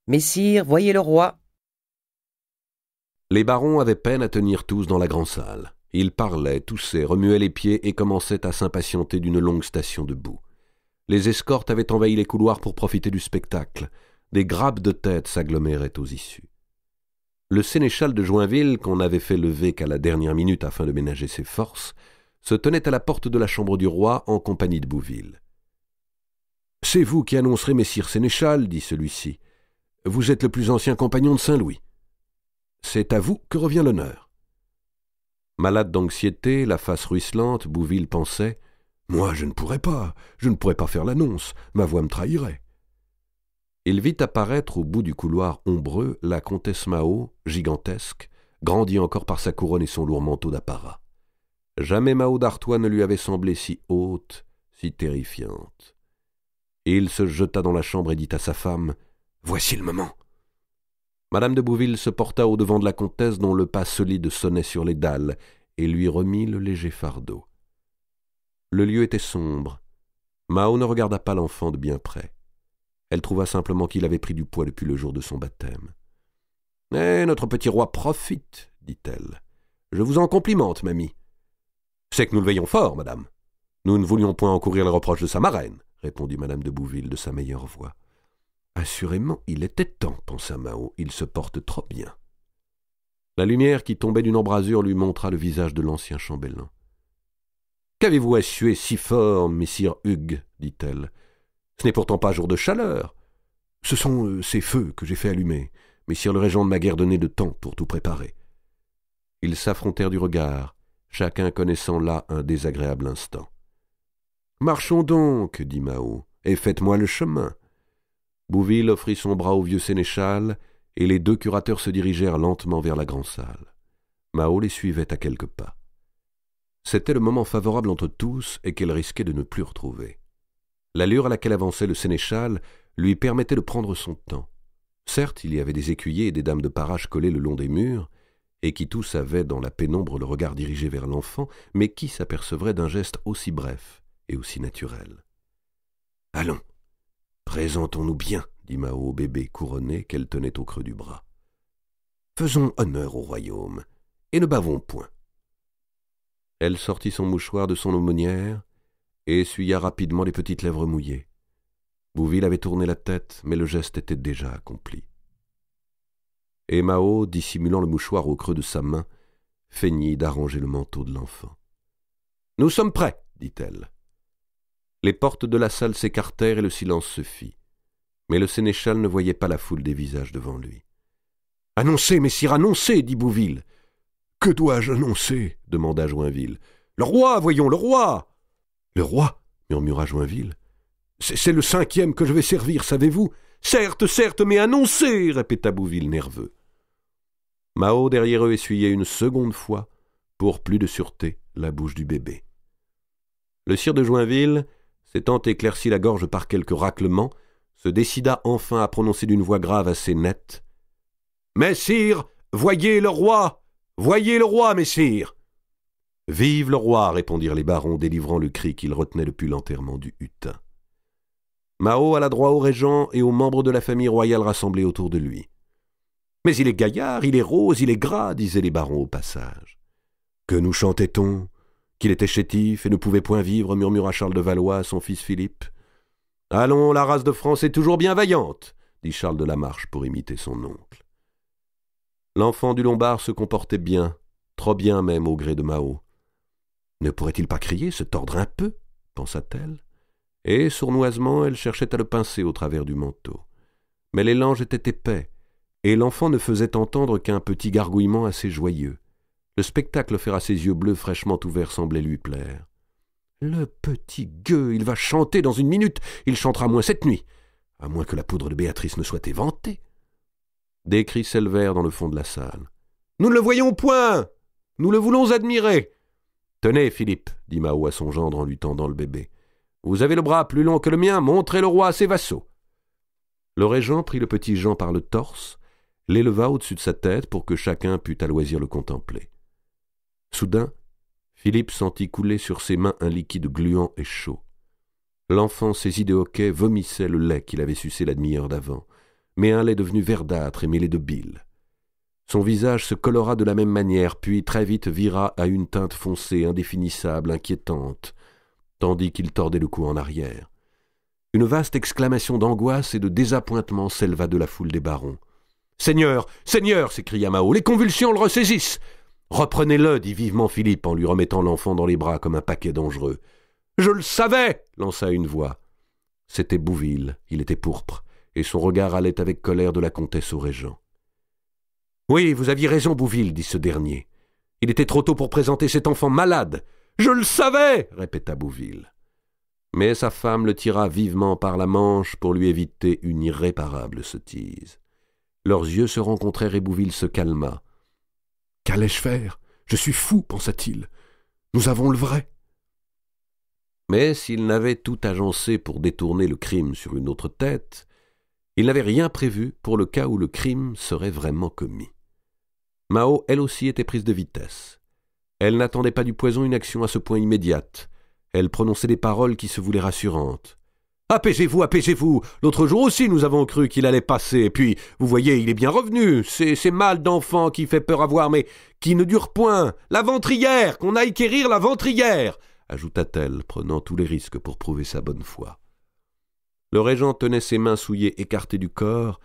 Messire, voyez le roi. Les barons avaient peine à tenir tous dans la grande salle. Ils parlaient, toussaient, remuaient les pieds et commençaient à s'impatienter d'une longue station debout. Les escortes avaient envahi les couloirs pour profiter du spectacle. Des grappes de têtes s'aggloméraient aux issues. Le sénéchal de Joinville, qu'on n'avait fait lever qu'à la dernière minute afin de ménager ses forces, se tenait à la porte de la chambre du roi en compagnie de Bouville. « C'est vous qui annoncerez, messire sénéchal, dit celui-ci. Vous êtes le plus ancien compagnon de Saint-Louis. C'est à vous que revient l'honneur. » Malade d'anxiété, la face ruisselante, Bouville pensait « Moi, je ne pourrais pas faire l'annonce, ma voix me trahirait. » Il vit apparaître au bout du couloir ombreux la comtesse Mao, gigantesque, grandie encore par sa couronne et son lourd manteau d'apparat. Jamais Mao d'Artois ne lui avait semblé si haute, si terrifiante. Et il se jeta dans la chambre et dit à sa femme « Voici le moment !» Madame de Bouville se porta au-devant de la comtesse dont le pas solide sonnait sur les dalles et lui remit le léger fardeau. Le lieu était sombre. Mao ne regarda pas l'enfant de bien près. Elle trouva simplement qu'il avait pris du poids depuis le jour de son baptême. « Eh, notre petit roi profite, dit-elle. Je vous en complimente, mamie. C'est que nous le veillons fort, madame. Nous ne voulions point encourir les reproches de sa marraine, répondit madame de Bouville de sa meilleure voix. Assurément, il était temps, pensa Mao, il se porte trop bien. La lumière qui tombait d'une embrasure lui montra le visage de l'ancien chambellan. Qu'avez-vous à suer si fort, messire Hugues, dit-elle. Ce n'est pourtant pas jour de chaleur. Ce sont ces feux que j'ai fait allumer. Messire le régent ne m'a guère donné de temps pour tout préparer. Ils s'affrontèrent du regard, chacun connaissant là un désagréable instant. Marchons donc, dit Mao, et faites-moi le chemin. Bouville offrit son bras au vieux sénéchal, et les deux curateurs se dirigèrent lentement vers la grande salle. Mao les suivait à quelques pas. C'était le moment favorable entre tous et qu'elle risquait de ne plus retrouver. L'allure à laquelle avançait le sénéchal lui permettait de prendre son temps. Certes, il y avait des écuyers et des dames de parage collés le long des murs, et qui tous avaient dans la pénombre le regard dirigé vers l'enfant, mais qui s'apercevrait d'un geste aussi bref et aussi naturel. « Allons, présentons-nous bien, dit Mao au bébé couronné qu'elle tenait au creux du bras. Faisons honneur au royaume, et ne bavons point. Elle sortit son mouchoir de son aumônière et essuya rapidement les petites lèvres mouillées. Bouville avait tourné la tête, mais le geste était déjà accompli. Et Mao, dissimulant le mouchoir au creux de sa main, feignit d'arranger le manteau de l'enfant. « Nous sommes prêts, dit-elle. » Les portes de la salle s'écartèrent et le silence se fit. Mais le sénéchal ne voyait pas la foule des visages devant lui. « Annoncez, messire, annoncez, dit Bouville. « Que dois-je annoncer » demanda Joinville. « Le roi, voyons, le roi !»« Le roi ?» murmura Joinville. « C'est le 5e que je vais servir, savez-vous ?»« Certes, certes, mais annoncez !» répéta Bouville nerveux. Mao derrière eux essuyait une seconde fois, pour plus de sûreté, la bouche du bébé. Le sire de Joinville, s'étant éclairci la gorge par quelques raclements, se décida enfin à prononcer d'une voix grave assez nette. « Messire, voyez le roi ! Voyez le roi, messire !»« Vive le roi !» répondirent les barons, délivrant le cri qu'ils retenaient depuis l'enterrement du hutin. Mao alla droit au régent et aux membres de la famille royale rassemblés autour de lui. « Mais il est gaillard, il est rose, il est gras !» disaient les barons au passage. « Que nous chantait-on ? Qu'il était chétif et ne pouvait point vivre !» murmura Charles de Valois à son fils Philippe. « Allons, la race de France est toujours bien vaillante !» dit Charles de la Marche pour imiter son oncle. L'enfant du Lombard se comportait bien, trop bien même au gré de Mao. Ne pourrait-il pas crier, se tordre un peu, pensa-t-elle, et sournoisement elle cherchait à le pincer au travers du manteau. Mais les langes étaient épais, et l'enfant ne faisait entendre qu'un petit gargouillement assez joyeux. Le spectacle offert à ses yeux bleus fraîchement ouverts semblait lui plaire. « Le petit gueux, il va chanter dans une minute, il chantera moins cette nuit, à moins que la poudre de Béatrice ne soit éventée. » Des cris s'élevèrent dans le fond de la salle. « Nous ne le voyons point! Nous le voulons admirer !»« Tenez, Philippe, dit Mao à son gendre en lui tendant le bébé. Vous avez le bras plus long que le mien, montrez le roi à ses vassaux. » Le régent prit le petit Jean par le torse, l'éleva au-dessus de sa tête pour que chacun pût à loisir le contempler. Soudain, Philippe sentit couler sur ses mains un liquide gluant et chaud. L'enfant saisi de hoquet vomissait le lait qu'il avait sucé la demi-heure d'avant. mais un lait devenu verdâtre et mêlé de bile. Son visage se colora de la même manière, puis très vite vira à une teinte foncée, indéfinissable, inquiétante, tandis qu'il tordait le cou en arrière. Une vaste exclamation d'angoisse et de désappointement s'éleva de la foule des barons. « Seigneur, Seigneur !» s'écria Mao, « les convulsions le ressaisissent !»« Reprenez-le » dit vivement Philippe en lui remettant l'enfant dans les bras comme un paquet dangereux. « Je le savais !» lança une voix. C'était Bouville, il était pourpre, et son regard allait avec colère de la comtesse au régent. « Oui, vous aviez raison, Bouville, dit ce dernier. Il était trop tôt pour présenter cet enfant malade. »« Je le savais !» répéta Bouville. Mais sa femme le tira vivement par la manche pour lui éviter une irréparable sottise. Leurs yeux se rencontrèrent et Bouville se calma. « Qu'allais-je faire ? Je suis fou, pensa-t-il. Nous avons le vrai. » Mais s'il n'avait tout agencé pour détourner le crime sur une autre tête, il n'avait rien prévu pour le cas où le crime serait vraiment commis. Mao, elle aussi, était prise de vitesse. Elle n'attendait pas du poison une action à ce point immédiate. Elle prononçait des paroles qui se voulaient rassurantes. « Apaisez-vous, apaisez-vous. L'autre jour aussi, nous avons cru qu'il allait passer. Et puis, vous voyez, il est bien revenu. C'est mal d'enfant qui fait peur à voir, mais qui ne dure point. La ventrière, qu'on aille quérir la ventrière !» ajouta-t-elle, prenant tous les risques pour prouver sa bonne foi. Le régent tenait ses mains souillées écartées du corps.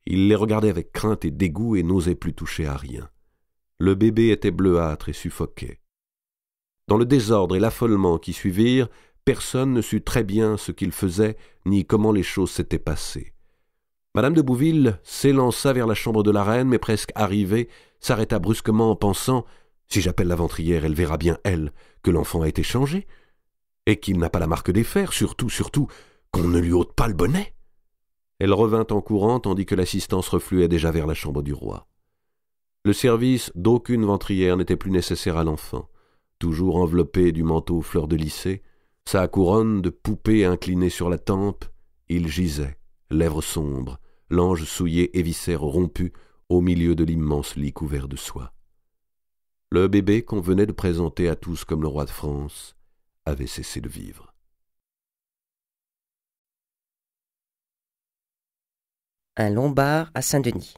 Il les regardait avec crainte et dégoût et n'osait plus toucher à rien. Le bébé était bleuâtre et suffoquait. Dans le désordre et l'affolement qui suivirent, personne ne sut très bien ce qu'il faisait ni comment les choses s'étaient passées. Madame de Bouville s'élança vers la chambre de la reine, mais presque arrivée, s'arrêta brusquement en pensant « Si j'appelle la ventrière, elle verra bien, elle, que l'enfant a été changé, et qu'il n'a pas la marque des fers, surtout, qu'on ne lui ôte pas le bonnet. » Elle revint en courant, tandis que l'assistance refluait déjà vers la chambre du roi. Le service d'aucune ventrière n'était plus nécessaire à l'enfant. Toujours enveloppé du manteau fleur de lysée, sa couronne de poupée inclinée sur la tempe, il gisait, lèvres sombres, langes souillées et viscères rompus, au milieu de l'immense lit couvert de soie. Le bébé qu'on venait de présenter à tous comme le roi de France avait cessé de vivre. Un Lombard à Saint-Denis.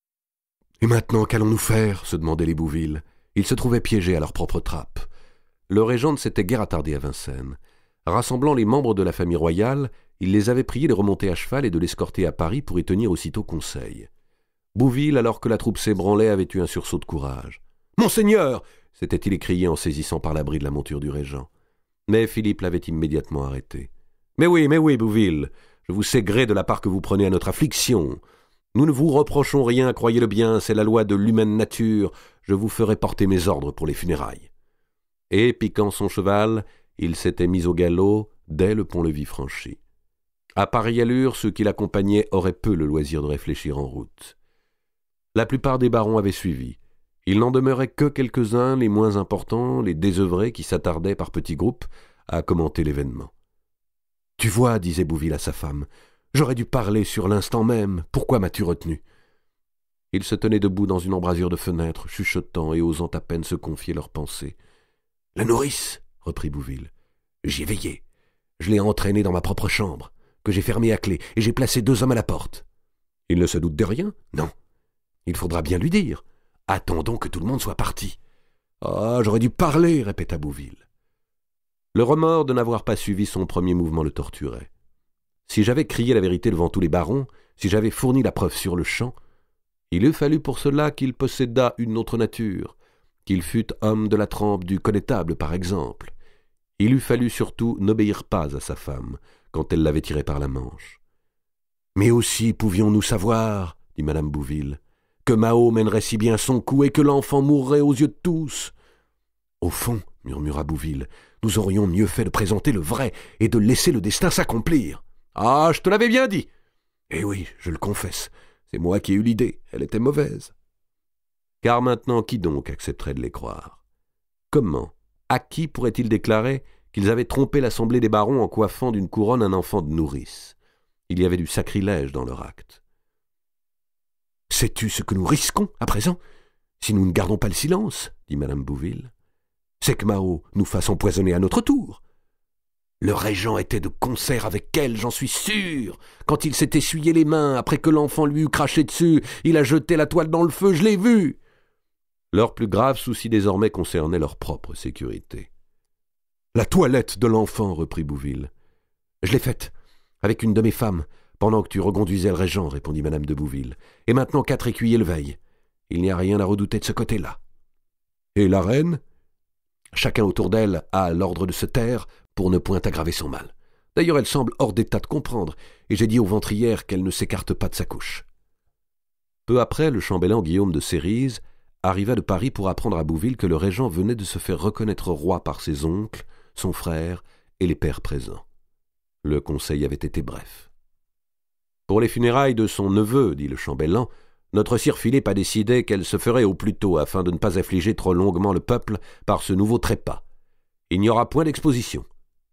« Et maintenant, qu'allons-nous faire ?» se demandaient les Bouville. Ils se trouvaient piégés à leur propre trappe. Le régent ne s'était guère attardé à Vincennes. Rassemblant les membres de la famille royale, il les avait priés de remonter à cheval et de l'escorter à Paris pour y tenir aussitôt conseil. Bouville, alors que la troupe s'ébranlait, avait eu un sursaut de courage. « Monseigneur !» s'était-il écrié en saisissant par l'abri de la monture du régent. Mais Philippe l'avait immédiatement arrêté. « Mais oui, Bouville, je vous sais gré de la part que vous prenez à notre affliction. Nous ne vous reprochons rien, croyez-le bien, c'est la loi de l'humaine nature. Je vous ferai porter mes ordres pour les funérailles. » Et, piquant son cheval, il s'était mis au galop dès le pont-levis franchi. À pareille allure, ceux qui l'accompagnaient auraient peu le loisir de réfléchir en route. La plupart des barons avaient suivi. Il n'en demeurait que quelques-uns, les moins importants, les désœuvrés qui s'attardaient par petits groupes à commenter l'événement. « Tu vois, disait Bouville à sa femme, j'aurais dû parler sur l'instant même. Pourquoi m'as-tu retenu ?» Ils se tenaient debout dans une embrasure de fenêtre, chuchotant et osant à peine se confier leurs pensées. « La nourrice, reprit Bouville. J'y ai veillé. Je l'ai entraînée dans ma propre chambre, que j'ai fermée à clé, et j'ai placé 2 hommes à la porte. Il ne se doute de rien ? Non. Il faudra bien lui dire. Attendons que tout le monde soit parti. Ah, j'aurais dû parler, répéta Bouville. Le remords de n'avoir pas suivi son premier mouvement le torturait. Si j'avais crié la vérité devant tous les barons, si j'avais fourni la preuve sur le champ, il eût fallu pour cela qu'il possédât une autre nature, qu'il fût homme de la trempe du connétable, par exemple. Il eût fallu surtout n'obéir pas à sa femme, quand elle l'avait tiré par la manche. « Mais aussi pouvions-nous savoir, dit madame Bouville, que Mao mènerait si bien son coup et que l'enfant mourrait aux yeux de tous. »« Au fond, murmura Bouville, nous aurions mieux fait de présenter le vrai et de laisser le destin s'accomplir. »« Ah, je te l'avais bien dit. »« Eh oui, je le confesse, c'est moi qui ai eu l'idée, elle était mauvaise. » Car maintenant, qui donc accepterait de les croire ? Comment, à qui pourrait-il déclarer qu'ils avaient trompé l'assemblée des barons en coiffant d'une couronne un enfant de nourrice ? Il y avait du sacrilège dans leur acte. « Sais-tu ce que nous risquons, à présent, si nous ne gardons pas le silence ?» dit madame Bouville. « C'est que Mao nous fasse empoisonner à notre tour. » Le régent était de concert avec elle, j'en suis sûr. Quand il s'est essuyé les mains, après que l'enfant lui eut craché dessus, il a jeté la toile dans le feu, je l'ai vu. Leur plus grave souci désormais concernait leur propre sécurité. « La toilette de l'enfant, reprit Bouville. « Je l'ai faite, avec une de mes femmes, pendant que tu reconduisais le régent, répondit madame de Bouville. Et maintenant 4 écuyers le veillent. Il n'y a rien à redouter de ce côté-là. Et la reine ? Chacun autour d'elle a l'ordre de se taire pour ne point aggraver son mal. D'ailleurs, elle semble hors d'état de comprendre, et j'ai dit aux ventrières qu'elle ne s'écarte pas de sa couche. » Peu après, le chambellan Guillaume de Sérise arriva de Paris pour apprendre à Bouville que le régent venait de se faire reconnaître roi par ses oncles, son frère et les pairs présents. Le conseil avait été bref. « Pour les funérailles de son neveu, dit le chambellan, notre sire Philippe a décidé qu'elle se ferait au plus tôt afin de ne pas affliger trop longuement le peuple par ce nouveau trépas. Il n'y aura point d'exposition.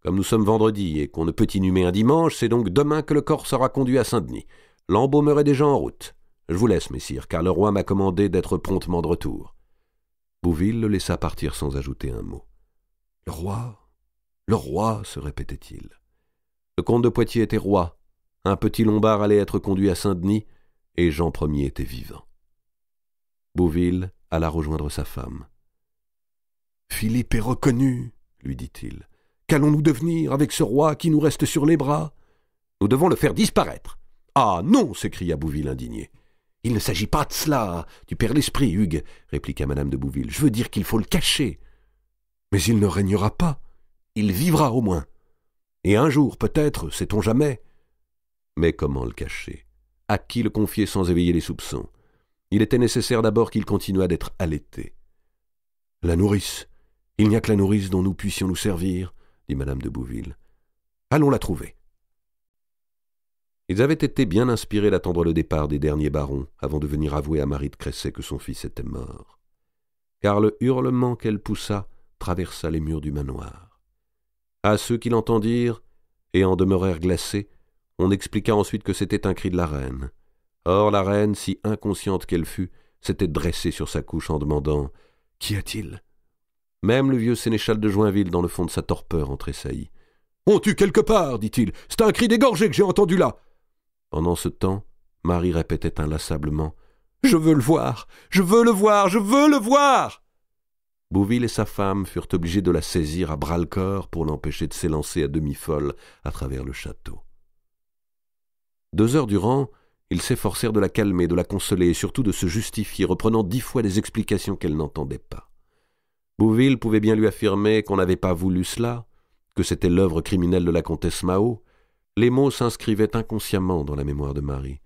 Comme nous sommes vendredi et qu'on ne peut inhumer un dimanche, c'est donc demain que le corps sera conduit à Saint-Denis. L'embaume est déjà en route. Je vous laisse, messire, car le roi m'a commandé d'être promptement de retour. » Bouville le laissa partir sans ajouter un mot. « Le roi, se répétait-il. Le comte de Poitiers était roi. Un petit Lombard allait être conduit à Saint-Denis, et Jean Ier était vivant. Bouville alla rejoindre sa femme. « Philippe est reconnu, lui dit-il. Qu'allons-nous devenir avec ce roi qui nous reste sur les bras ? Nous devons le faire disparaître. »« Ah non !» s'écria Bouville indigné. « Il ne s'agit pas de cela. Tu perds l'esprit, Hugues, répliqua madame de Bouville. Je veux dire qu'il faut le cacher. Mais il ne régnera pas. Il vivra au moins. Et un jour, peut-être, sait-on jamais. Mais comment le cacher ? À qui le confier sans éveiller les soupçons ? Il était nécessaire d'abord qu'il continuât d'être allaité. « La nourrice. Il n'y a que la nourrice dont nous puissions nous servir, dit madame de Bouville. Allons la trouver. » Ils avaient été bien inspirés d'attendre le départ des derniers barons avant de venir avouer à Marie de Cressay que son fils était mort. Car le hurlement qu'elle poussa traversa les murs du manoir. À ceux qui l'entendirent et en demeurèrent glacés, on expliqua ensuite que c'était un cri de la reine. Or la reine, si inconsciente qu'elle fût, s'était dressée sur sa couche en demandant « Qu'y a-t-il » Même le vieux sénéchal de Joinville, dans le fond de sa torpeur, en tressaillit. « On tue quelque part, dit-il. C'est un cri d'égorgé que j'ai entendu là. » Pendant ce temps, Marie répétait inlassablement « Je veux le voir, je veux le voir, je veux le voir !» Bouville et sa femme furent obligés de la saisir à bras-le-corps pour l'empêcher de s'élancer à demi-folle à travers le château. 2 heures durant, ils s'efforcèrent de la calmer, de la consoler et surtout de se justifier, reprenant 10 fois des explications qu'elle n'entendait pas. Bouville pouvait bien lui affirmer qu'on n'avait pas voulu cela, que c'était l'œuvre criminelle de la comtesse Mao. Les mots s'inscrivaient inconsciemment dans la mémoire de Marie,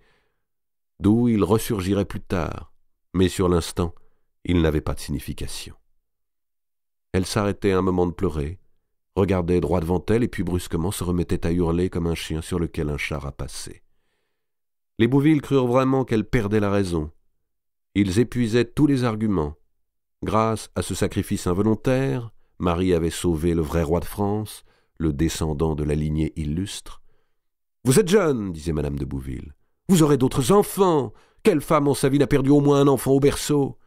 d'où ils ressurgiraient plus tard, mais sur l'instant, ils n'avaient pas de signification. Elle s'arrêtait un moment de pleurer, regardait droit devant elle et puis brusquement se remettait à hurler comme un chien sur lequel un chat a passé. Les Bouville crurent vraiment qu'elle perdait la raison. Ils épuisaient tous les arguments. Grâce à ce sacrifice involontaire, Marie avait sauvé le vrai roi de France, le descendant de la lignée illustre. « Vous êtes jeune, disait madame de Bouville. Vous aurez d'autres enfants. Quelle femme en sa vie n'a perdu au moins un enfant au berceau ?»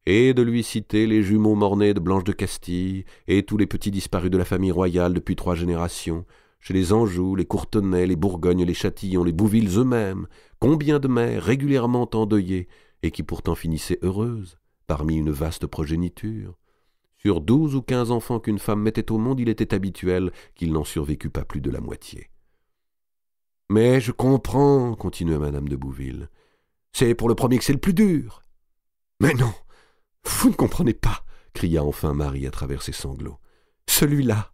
Et de lui citer les jumeaux mornais de Blanche de Castille et tous les petits disparus de la famille royale depuis 3 générations, chez les Anjou, les Courtenay, les Bourgogne, les Châtillon, les Bouvilles eux-mêmes, combien de mères régulièrement endeuillées et qui pourtant finissaient heureuses, parmi une vaste progéniture. Sur 12 ou 15 enfants qu'une femme mettait au monde, il était habituel qu'il n'en survécût pas plus de la moitié. « Mais je comprends, continua madame de Bouville. C'est pour le premier que c'est le plus dur. »« Mais non, vous ne comprenez pas, cria enfin Marie à travers ses sanglots. Celui-là,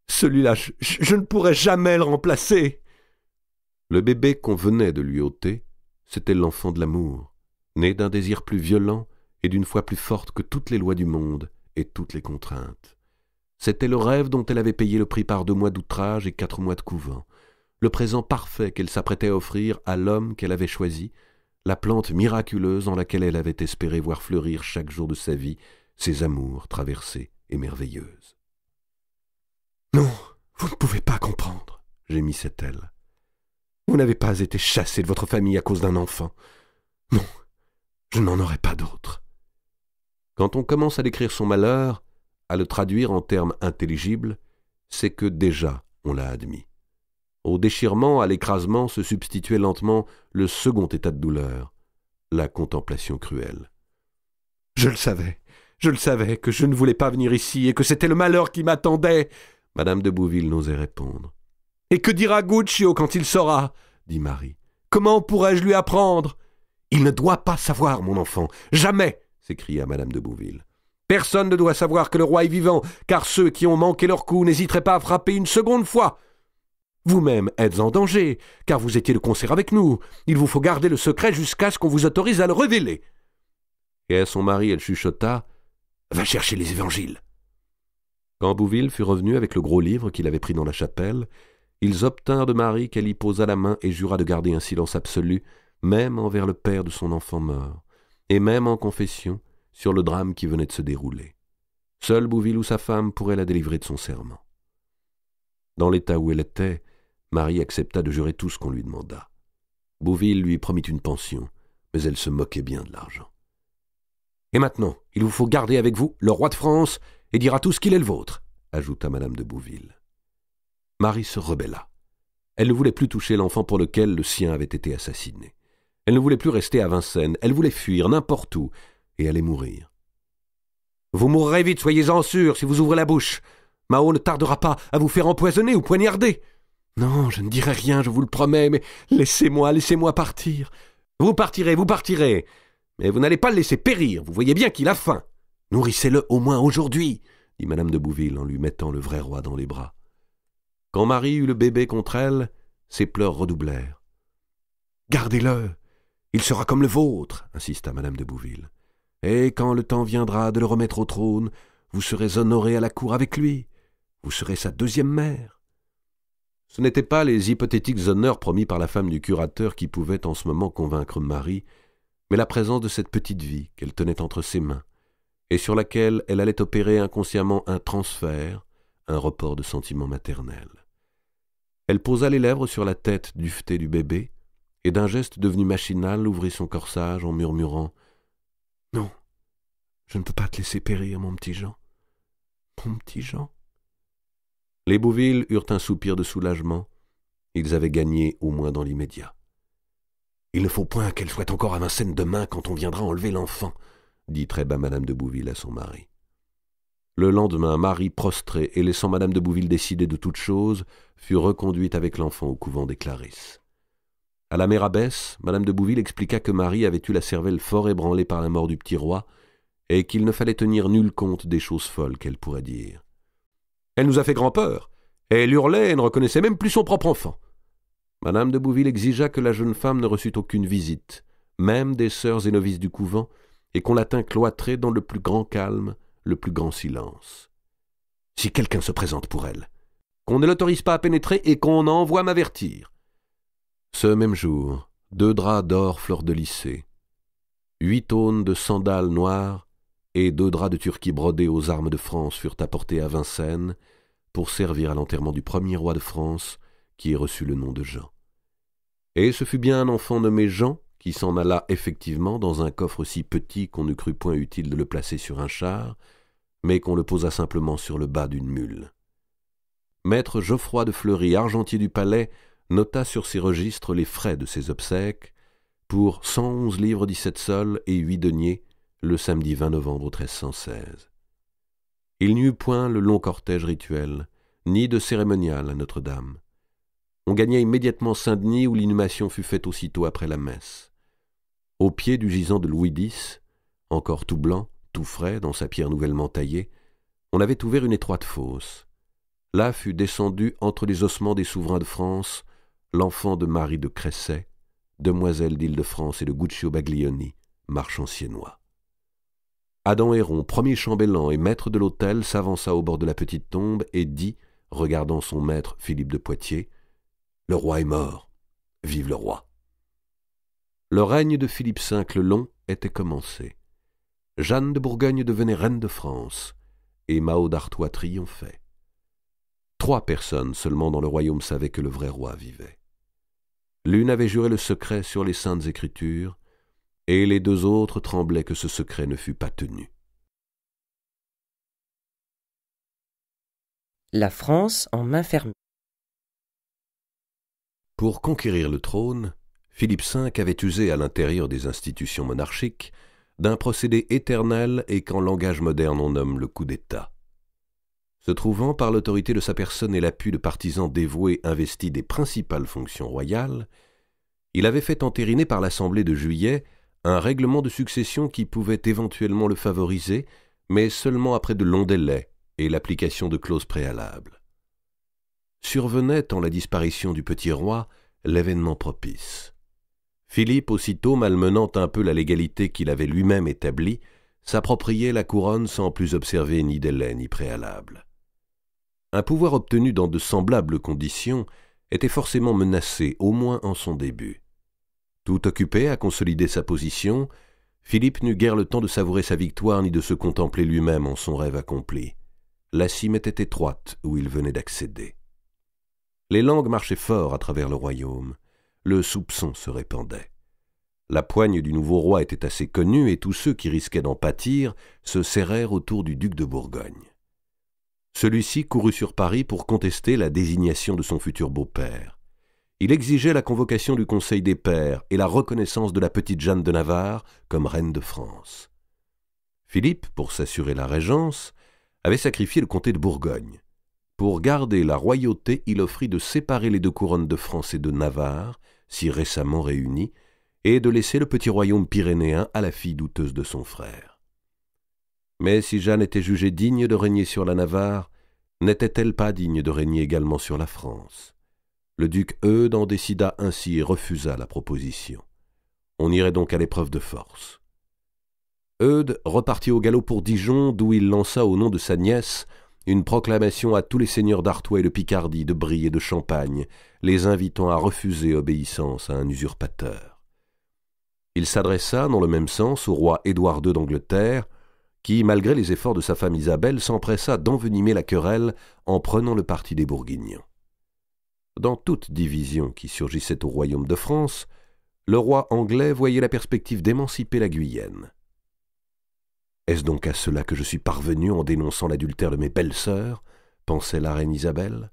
je ne pourrai jamais le remplacer. » Le bébé qu'on venait de lui ôter, c'était l'enfant de l'amour, né d'un désir plus violent et d'une foi plus forte que toutes les lois du monde et toutes les contraintes. C'était le rêve dont elle avait payé le prix par 2 mois d'outrage et 4 mois de couvent, le présent parfait qu'elle s'apprêtait à offrir à l'homme qu'elle avait choisi, la plante miraculeuse en laquelle elle avait espéré voir fleurir chaque jour de sa vie ses amours traversées et merveilleuses. « Non, vous ne pouvez pas comprendre, gémissait-elle. Vous n'avez pas été chassé de votre famille à cause d'un enfant. Non, je n'en aurai pas d'autre. » Quand on commence à décrire son malheur, à le traduire en termes intelligibles, c'est que déjà on l'a admis. Au déchirement, à l'écrasement, se substituait lentement le second état de douleur, la contemplation cruelle. « Je le savais que je ne voulais pas venir ici et que c'était le malheur qui m'attendait !» Madame de Bouville n'osait répondre. « Et que dira Guccio quand il saura ?» dit Marie. « Comment pourrais-je lui apprendre ?»« Il ne doit pas savoir, mon enfant, jamais !» s'écria Madame de Bouville. « Personne ne doit savoir que le roi est vivant, car ceux qui ont manqué leur coup n'hésiteraient pas à frapper une seconde fois. Vous-même êtes en danger, car vous étiez de concert avec nous. Il vous faut garder le secret jusqu'à ce qu'on vous autorise à le révéler. » Et à son mari, elle chuchota « Va chercher les évangiles !» Quand Bouville fut revenu avec le gros livre qu'il avait pris dans la chapelle, ils obtinrent de Marie qu'elle y posa la main et jura de garder un silence absolu, même envers le père de son enfant mort, et même en confession sur le drame qui venait de se dérouler. Seul Bouville ou sa femme pourraient la délivrer de son serment. Dans l'état où elle était, Marie accepta de jurer tout ce qu'on lui demanda. Bouville lui promit une pension, mais elle se moquait bien de l'argent. « Et maintenant, il vous faut garder avec vous le roi de France et dire à tous qu'il est le vôtre, » ajouta Madame de Bouville. Marie se rebella. Elle ne voulait plus toucher l'enfant pour lequel le sien avait été assassiné. Elle ne voulait plus rester à Vincennes, elle voulait fuir n'importe où et aller mourir. « Vous mourrez vite, soyez-en sûrs, si vous ouvrez la bouche. Mao ne tardera pas à vous faire empoisonner ou poignarder. »« Non, je ne dirai rien, je vous le promets, mais laissez-moi partir. »« Vous partirez, mais vous n'allez pas le laisser périr, vous voyez bien qu'il a faim. »« Nourrissez-le au moins aujourd'hui, » dit Madame de Bouville en lui mettant le vrai roi dans les bras. Quand Marie eut le bébé contre elle, ses pleurs redoublèrent. « Gardez-le, il sera comme le vôtre, » insista Madame de Bouville. « Et quand le temps viendra de le remettre au trône, vous serez honorée à la cour avec lui. Vous serez sa deuxième mère. » Ce n'étaient pas les hypothétiques honneurs promis par la femme du curateur qui pouvaient en ce moment convaincre Marie, mais la présence de cette petite vie qu'elle tenait entre ses mains, et sur laquelle elle allait opérer inconsciemment un transfert, un report de sentiments maternels. Elle posa les lèvres sur la tête duvetée du bébé, et d'un geste devenu machinal ouvrit son corsage en murmurant « Non, je ne peux pas te laisser périr, mon petit Jean. Mon petit Jean. » Les Bouville eurent un soupir de soulagement. Ils avaient gagné au moins dans l'immédiat. « Il ne faut point qu'elle soit encore à Vincennes demain quand on viendra enlever l'enfant, » dit très bas Madame de Bouville à son mari. Le lendemain, Marie, prostrée et laissant Madame de Bouville décider de toutes choses, fut reconduite avec l'enfant au couvent des Clarisses. À la mère abbesse, Madame de Bouville expliqua que Marie avait eu la cervelle fort ébranlée par la mort du petit roi et qu'il ne fallait tenir nul compte des choses folles qu'elle pourrait dire. « Elle nous a fait grand-peur. Elle hurlait et ne reconnaissait même plus son propre enfant. » Madame de Bouville exigea que la jeune femme ne reçût aucune visite, même des sœurs et novices du couvent, et qu'on la tînt cloîtrée dans le plus grand calme, le plus grand silence. « Si quelqu'un se présente pour elle, qu'on ne l'autorise pas à pénétrer et qu'on envoie m'avertir. » Ce même jour, 2 draps d'or fleur-de-lysée, 8 aunes de sandales noires et 2 draps de Turquie brodés aux armes de France furent apportés à Vincennes pour servir à l'enterrement du premier roi de France qui ait reçu le nom de Jean. Et ce fut bien un enfant nommé Jean qui s'en alla effectivement dans un coffre si petit qu'on ne crut point utile de le placer sur un char, mais qu'on le posa simplement sur le bas d'une mule. Maître Geoffroy de Fleury, argentier du palais, nota sur ses registres les frais de ses obsèques pour 111 livres 17 sols et 8 deniers le samedi 20 novembre 1316. Il n'y eut point le long cortège rituel, ni de cérémonial à Notre-Dame. On gagna immédiatement Saint-Denis où l'inhumation fut faite aussitôt après la messe. Au pied du gisant de Louis X, encore tout blanc, tout frais, dans sa pierre nouvellement taillée, on avait ouvert une étroite fosse. Là fut descendu entre les ossements des souverains de France l'enfant de Marie de Cressay, demoiselle d'Île-de-France et de Guccio Baglioni, marchand siennois. Adam Héron, premier chambellan et maître de l'autel, s'avança au bord de la petite tombe et dit, regardant son maître Philippe de Poitiers, « Le roi est mort, vive le roi !» Le règne de Philippe V le Long était commencé. Jeanne de Bourgogne devenait reine de France, et Mao d'Artois triomphait. 3 personnes seulement dans le royaume savaient que le vrai roi vivait. L'une avait juré le secret sur les saintes écritures, et les 2 autres tremblaient que ce secret ne fût pas tenu. La France en main fermée. Pour conquérir le trône, Philippe V avait usé à l'intérieur des institutions monarchiques d'un procédé éternel et qu'en langage moderne on nomme le coup d'État. Se trouvant par l'autorité de sa personne et l'appui de partisans dévoués investis des principales fonctions royales, il avait fait entériner par l'Assemblée de Juillet un règlement de succession qui pouvait éventuellement le favoriser, mais seulement après de longs délais et l'application de clauses préalables. Survenait, en la disparition du petit roi, l'événement propice. Philippe, aussitôt malmenant un peu la légalité qu'il avait lui-même établie, s'appropriait la couronne sans plus observer ni délai ni préalable. Un pouvoir obtenu dans de semblables conditions était forcément menacé, au moins en son début. Tout occupé à consolider sa position, Philippe n'eut guère le temps de savourer sa victoire ni de se contempler lui-même en son rêve accompli. La cime était étroite où il venait d'accéder. Les langues marchaient fort à travers le royaume. Le soupçon se répandait. La poigne du nouveau roi était assez connue et tous ceux qui risquaient d'en pâtir se serrèrent autour du duc de Bourgogne. Celui-ci courut sur Paris pour contester la désignation de son futur beau-père. Il exigeait la convocation du Conseil des pairs et la reconnaissance de la petite Jeanne de Navarre comme reine de France. Philippe, pour s'assurer la régence, avait sacrifié le comté de Bourgogne. Pour garder la royauté, il offrit de séparer les deux couronnes de France et de Navarre, si récemment réunies, et de laisser le petit royaume pyrénéen à la fille douteuse de son frère. Mais si Jeanne était jugée digne de régner sur la Navarre, n'était-elle pas digne de régner également sur la France? Le duc Eudes en décida ainsi et refusa la proposition. On irait donc à l'épreuve de force. Eudes repartit au galop pour Dijon, d'où il lança au nom de sa nièce une proclamation à tous les seigneurs d'Artois et de Picardie, de Brie et de Champagne, les invitant à refuser obéissance à un usurpateur. Il s'adressa, dans le même sens, au roi Édouard II d'Angleterre, qui, malgré les efforts de sa femme Isabelle, s'empressa d'envenimer la querelle en prenant le parti des Bourguignons. Dans toute division qui surgissait au royaume de France, le roi anglais voyait la perspective d'émanciper la Guyenne. Est-ce donc à cela que je suis parvenu en dénonçant l'adultère de mes belles-sœurs, pensait la reine Isabelle.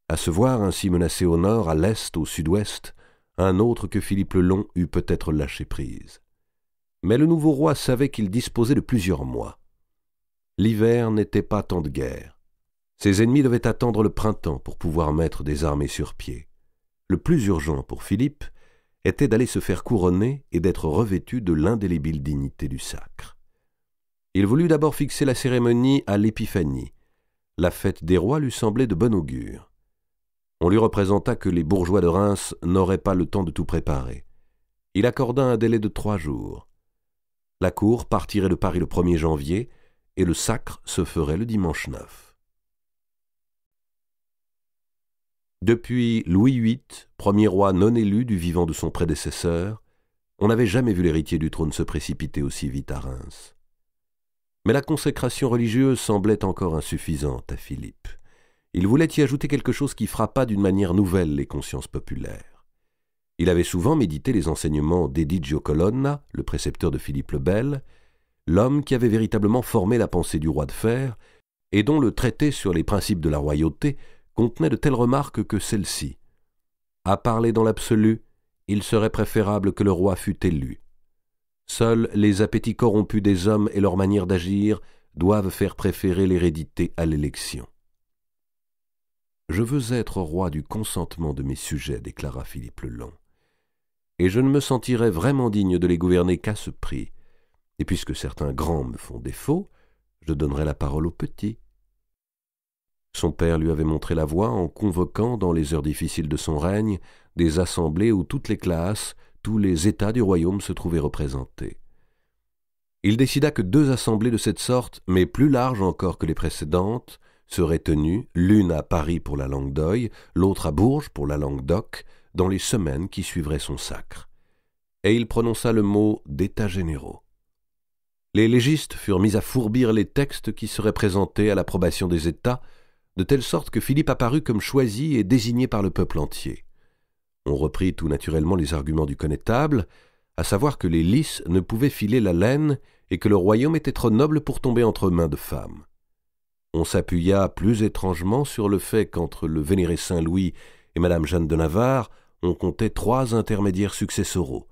À se voir ainsi menacé au nord, à l'est, au sud-ouest, un autre que Philippe le Long eût peut-être lâché prise. Mais le nouveau roi savait qu'il disposait de plusieurs mois. L'hiver n'était pas temps de guerre. Ses ennemis devaient attendre le printemps pour pouvoir mettre des armées sur pied. Le plus urgent pour Philippe était d'aller se faire couronner et d'être revêtu de l'indélébile dignité du sacre. Il voulut d'abord fixer la cérémonie à l'Épiphanie. La fête des rois lui semblait de bon augure. On lui représenta que les bourgeois de Reims n'auraient pas le temps de tout préparer. Il accorda un délai de 3 jours. La cour partirait de Paris le 1er janvier et le sacre se ferait le dimanche 9. Depuis Louis VIII, premier roi non élu du vivant de son prédécesseur, on n'avait jamais vu l'héritier du trône se précipiter aussi vite à Reims. Mais la consécration religieuse semblait encore insuffisante à Philippe. Il voulait y ajouter quelque chose qui frappât d'une manière nouvelle les consciences populaires. Il avait souvent médité les enseignements d'Edigio Colonna, le précepteur de Philippe le Bel, l'homme qui avait véritablement formé la pensée du roi de fer, et dont le traité sur les principes de la royauté contenait de telles remarques que celle-ci. À parler dans l'absolu, il serait préférable que le roi fût élu. Seuls les appétits corrompus des hommes et leur manière d'agir doivent faire préférer l'hérédité à l'élection. « Je veux être roi du consentement de mes sujets, déclara Philippe le Long, et je ne me sentirai vraiment digne de les gouverner qu'à ce prix. Et puisque certains grands me font défaut, je donnerai la parole aux petits. » Son père lui avait montré la voie en convoquant, dans les heures difficiles de son règne, des assemblées où toutes les classes, tous les États du royaume se trouvaient représentés. Il décida que 2 assemblées de cette sorte, mais plus larges encore que les précédentes, seraient tenues, l'une à Paris pour la Languedoc, l'autre à Bourges pour la Languedoc, dans les semaines qui suivraient son sacre. Et il prononça le mot d'États généraux. Les légistes furent mis à fourbir les textes qui seraient présentés à l'approbation des États, de telle sorte que Philippe apparut comme choisi et désigné par le peuple entier. On reprit tout naturellement les arguments du connétable, à savoir que les lys ne pouvaient filer la laine et que le royaume était trop noble pour tomber entre mains de femmes. On s'appuya plus étrangement sur le fait qu'entre le vénéré Saint-Louis et madame Jeanne de Navarre, on comptait 3 intermédiaires successoraux,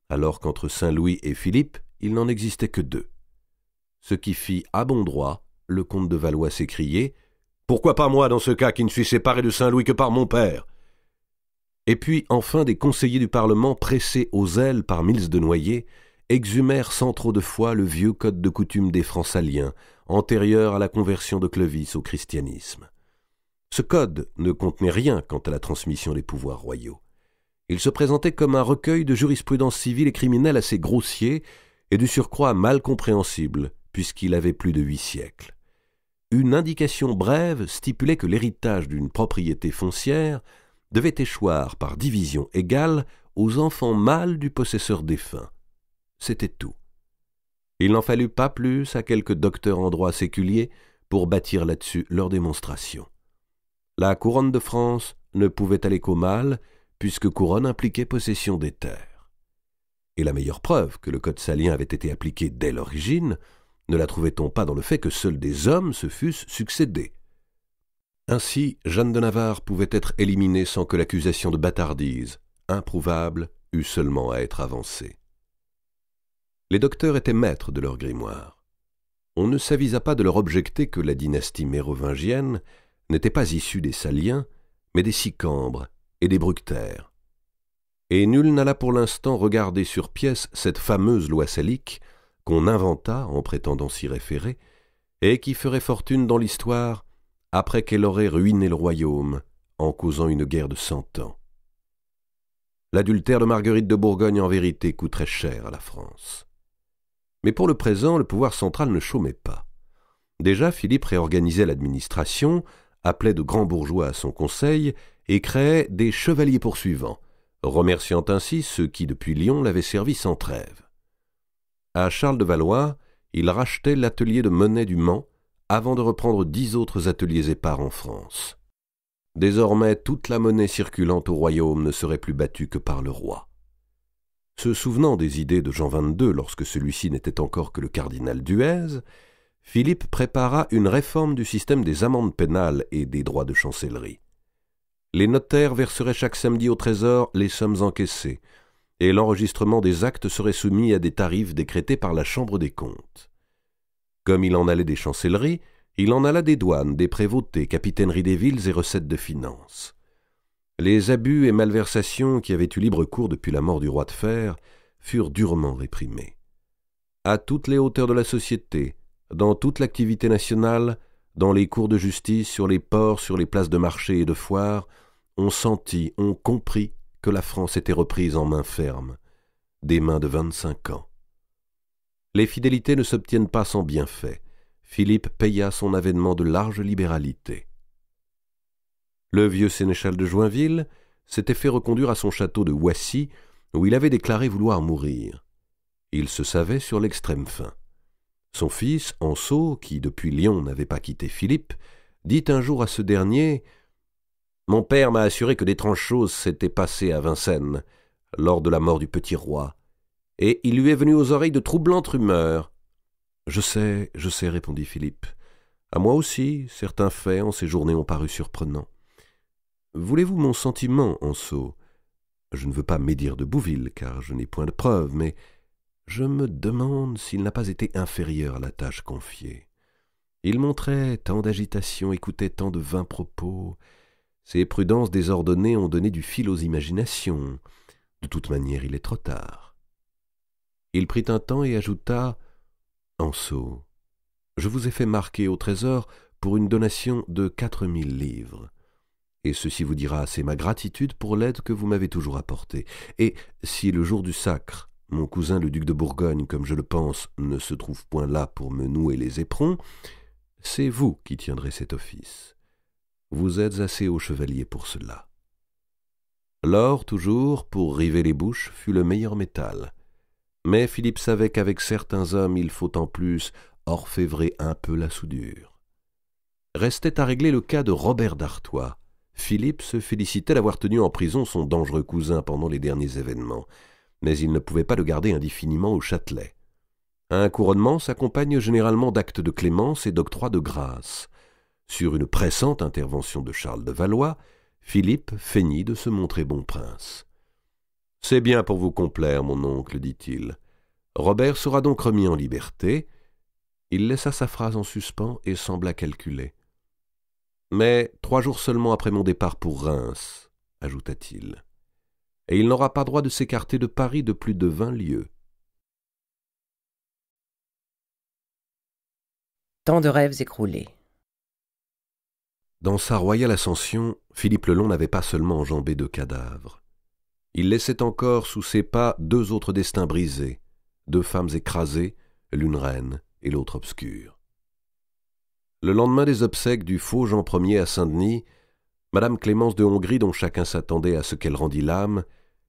alors qu'entre Saint-Louis et Philippe, il n'en existait que 2. Ce qui fit à bon droit le comte de Valois s'écrier « Pourquoi pas moi dans ce cas qui ne suis séparé de Saint-Louis que par mon père ?» Et puis enfin des conseillers du Parlement pressés aux ailes par Mills de Noyer exhumèrent sans trop de foi le vieux code de coutume des Francs-Saliens, antérieur à la conversion de Clovis au christianisme. Ce code ne contenait rien quant à la transmission des pouvoirs royaux. Il se présentait comme un recueil de jurisprudence civile et criminelle assez grossier et du surcroît mal compréhensible, puisqu'il avait plus de 8 siècles. Une indication brève stipulait que l'héritage d'une propriété foncière devait échoir par division égale aux enfants mâles du possesseur défunt. C'était tout. Il n'en fallut pas plus à quelques docteurs en droit séculier pour bâtir là-dessus leur démonstration. La couronne de France ne pouvait aller qu'au mâle, puisque couronne impliquait possession des terres. Et la meilleure preuve que le code salien avait été appliqué dès l'origine, ne la trouvait-on pas dans le fait que seuls des hommes se fussent succédés. Ainsi, Jeanne de Navarre pouvait être éliminée sans que l'accusation de bâtardise, improuvable, eût seulement à être avancée. Les docteurs étaient maîtres de leur grimoire. On ne s'avisa pas de leur objecter que la dynastie mérovingienne n'était pas issue des Saliens, mais des Sicambres et des Bructères. Et nul n'alla pour l'instant regarder sur pièce cette fameuse loi salique qu'on inventa en prétendant s'y référer, et qui ferait fortune dans l'histoire après qu'elle aurait ruiné le royaume en causant une guerre de 100 ans. L'adultère de Marguerite de Bourgogne en vérité coûterait cher à la France. Mais pour le présent, le pouvoir central ne chômait pas. Déjà, Philippe réorganisait l'administration, appelait de grands bourgeois à son conseil et créait des chevaliers poursuivants, remerciant ainsi ceux qui, depuis Lyon, l'avaient servi sans trêve. À Charles de Valois, il rachetait l'atelier de monnaie du Mans avant de reprendre 10 autres ateliers épars en France. Désormais, toute la monnaie circulante au royaume ne serait plus battue que par le roi. Se souvenant des idées de Jean XXII lorsque celui-ci n'était encore que le cardinal d'Huez, Philippe prépara une réforme du système des amendes pénales et des droits de chancellerie. Les notaires verseraient chaque samedi au trésor les sommes encaissées, et l'enregistrement des actes serait soumis à des tarifs décrétés par la Chambre des comptes. Comme il en allait des chancelleries, il en alla des douanes, des prévôtés, capitaineries des villes et recettes de finances. Les abus et malversations qui avaient eu libre cours depuis la mort du roi de fer furent durement réprimés. À toutes les hauteurs de la société, dans toute l'activité nationale, dans les cours de justice, sur les ports, sur les places de marché et de foire, on sentit, on comprit que la France était reprise en main ferme, des mains de 25 ans. Les fidélités ne s'obtiennent pas sans bienfait. Philippe paya son avènement de large libéralité. Le vieux sénéchal de Joinville s'était fait reconduire à son château de Oissy, où il avait déclaré vouloir mourir. Il se savait sur l'extrême fin. Son fils, Anceau, qui depuis Lyon n'avait pas quitté Philippe, dit un jour à ce dernier « Mon père m'a assuré que d'étranges choses s'étaient passées à Vincennes, lors de la mort du petit roi, et il lui est venu aux oreilles de troublantes rumeurs. »« Je sais, répondit Philippe. « À moi aussi, certains faits en ces journées ont paru surprenants. Voulez-vous mon sentiment, Anceau ? Je ne veux pas médire de Bouville, car je n'ai point de preuves, mais je me demande s'il n'a pas été inférieur à la tâche confiée. Il montrait tant d'agitation, écoutait tant de vains propos. Ses prudences désordonnées ont donné du fil aux imaginations. De toute manière, il est trop tard. » Il prit un temps et ajouta « Anceau, je vous ai fait marquer au trésor pour une donation de 4000 livres. Et ceci vous dira assez ma gratitude pour l'aide que vous m'avez toujours apportée. Et si le jour du sacre, mon cousin le duc de Bourgogne, comme je le pense, ne se trouve point là pour me nouer les éperons, c'est vous qui tiendrez cet office. Vous êtes assez haut chevalier pour cela. » L'or, toujours, pour river les bouches, fut le meilleur métal. Mais Philippe savait qu'avec certains hommes, il faut en plus orfèvrer un peu la soudure. Restait à régler le cas de Robert d'Artois. Philippe se félicitait d'avoir tenu en prison son dangereux cousin pendant les derniers événements, mais il ne pouvait pas le garder indéfiniment au Châtelet. Un couronnement s'accompagne généralement d'actes de clémence et d'octroi de grâce. Sur une pressante intervention de Charles de Valois, Philippe feignit de se montrer bon prince. « C'est bien pour vous complaire, mon oncle, dit-il. Robert sera donc remis en liberté. » Il laissa sa phrase en suspens et sembla calculer. « Mais 3 jours seulement après mon départ pour Reims, ajouta-t-il. Et il n'aura pas droit de s'écarter de Paris de plus de 20 lieues. » Tant de rêves écroulés. Dans sa royale ascension, Philippe le Long n'avait pas seulement enjambé 2 cadavres. Il laissait encore sous ses pas 2 autres destins brisés, 2 femmes écrasées, l'une reine et l'autre obscure. Le lendemain des obsèques du faux Jean Ier à Saint-Denis, Madame Clémence de Hongrie, dont chacun s'attendait à ce qu'elle rendît l'âme,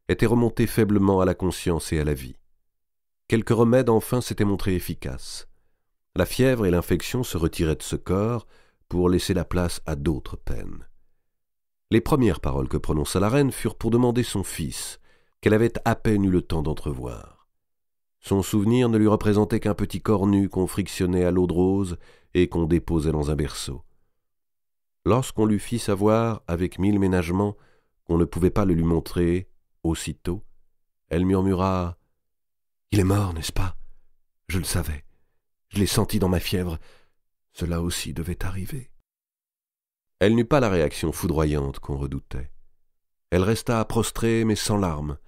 était remontée faiblement à la conscience et à la vie. Quelques remèdes enfin s'étaient montrés efficaces. La fièvre et l'infection se retiraient de ce corps pour laisser la place à d'autres peines. Les premières paroles que prononça la reine furent pour demander son fils, qu'elle avait à peine eu le temps d'entrevoir. Son souvenir ne lui représentait qu'un petit corps nu qu'on frictionnait à l'eau de rose et qu'on déposait dans un berceau. Lorsqu'on lui fit savoir, avec 1000 ménagements, qu'on ne pouvait pas le lui montrer aussitôt, elle murmura « Il est mort, n'est-ce pas ? Je le savais. Je l'ai senti dans ma fièvre. Cela aussi devait arriver. » Elle n'eut pas la réaction foudroyante qu'on redoutait. Elle resta prostrée mais sans larmes,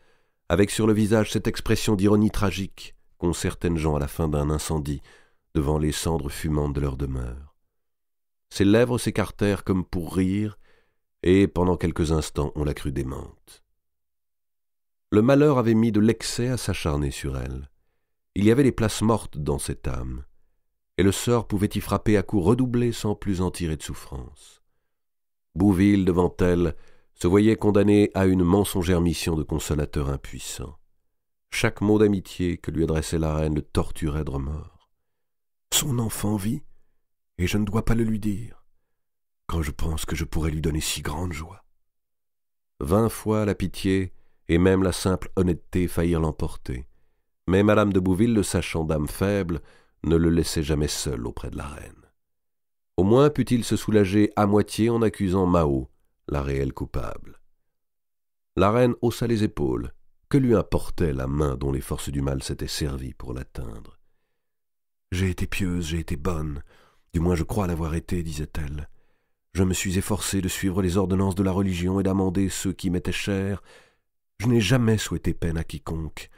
avec sur le visage cette expression d'ironie tragique qu'ont certaines gens à la fin d'un incendie devant les cendres fumantes de leur demeure. Ses lèvres s'écartèrent comme pour rire, et pendant quelques instants on la crut démente. Le malheur avait mis de l'excès à s'acharner sur elle. Il y avait des places mortes dans cette âme, et le sort pouvait y frapper à coups redoublés sans plus en tirer de souffrance. Bouville, devant elle, se voyait condamné à une mensongère mission de consolateur impuissant. Chaque mot d'amitié que lui adressait la reine le torturait de remords. Son enfant vit, et je ne dois pas le lui dire, quand je pense que je pourrais lui donner si grande joie. 20 fois la pitié et même la simple honnêteté faillirent l'emporter, mais Madame de Bouville, le sachant d'âme faible, ne le laissait jamais seul auprès de la reine. Au moins put-il se soulager à moitié en accusant Mao, la réelle coupable. La reine haussa les épaules. Que lui importait la main dont les forces du mal s'étaient servies pour l'atteindre ? « J'ai été pieuse, j'ai été bonne, du moins je crois l'avoir été, disait-elle. Je me suis efforcée de suivre les ordonnances de la religion et d'amender ceux qui m'étaient chers. Je n'ai jamais souhaité peine à quiconque,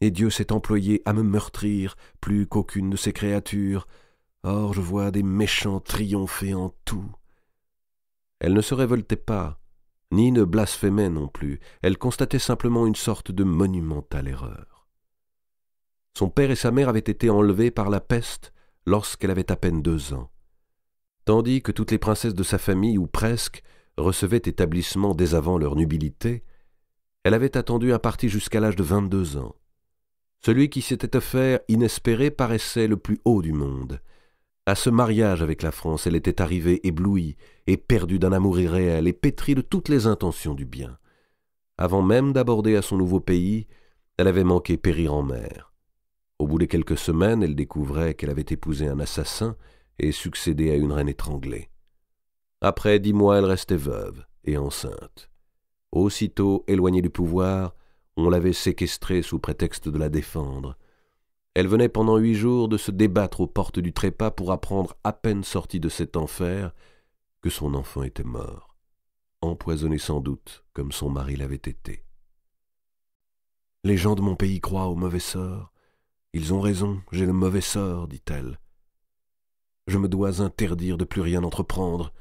et Dieu s'est employé à me meurtrir plus qu'aucune de ses créatures. Or je vois des méchants triompher en tout. » Elle ne se révoltait pas, ni ne blasphémait non plus, elle constatait simplement une sorte de monumentale erreur. Son père et sa mère avaient été enlevés par la peste lorsqu'elle avait à peine 2 ans, tandis que toutes les princesses de sa famille, ou presque, recevaient établissement dès avant leur nubilité. Elle avait attendu un parti jusqu'à l'âge de 22 ans. Celui qui s'était offert inespéré paraissait le plus haut du monde. À ce mariage avec la France, elle était arrivée éblouie et perdue d'un amour irréel et pétrie de toutes les intentions du bien. Avant même d'aborder à son nouveau pays, elle avait manqué périr en mer. Au bout de quelques semaines, elle découvrait qu'elle avait épousé un assassin et succédé à une reine étranglée. Après 10 mois, elle restait veuve et enceinte. Aussitôt éloignée du pouvoir, on l'avait séquestrée sous prétexte de la défendre. Elle venait pendant 8 jours de se débattre aux portes du trépas pour apprendre, à peine sortie de cet enfer, que son enfant était mort, empoisonné sans doute, comme son mari l'avait été. « Les gens de mon pays croient au mauvais sort. Ils ont raison, j'ai le mauvais sort, dit-elle. Je me dois interdire de plus rien entreprendre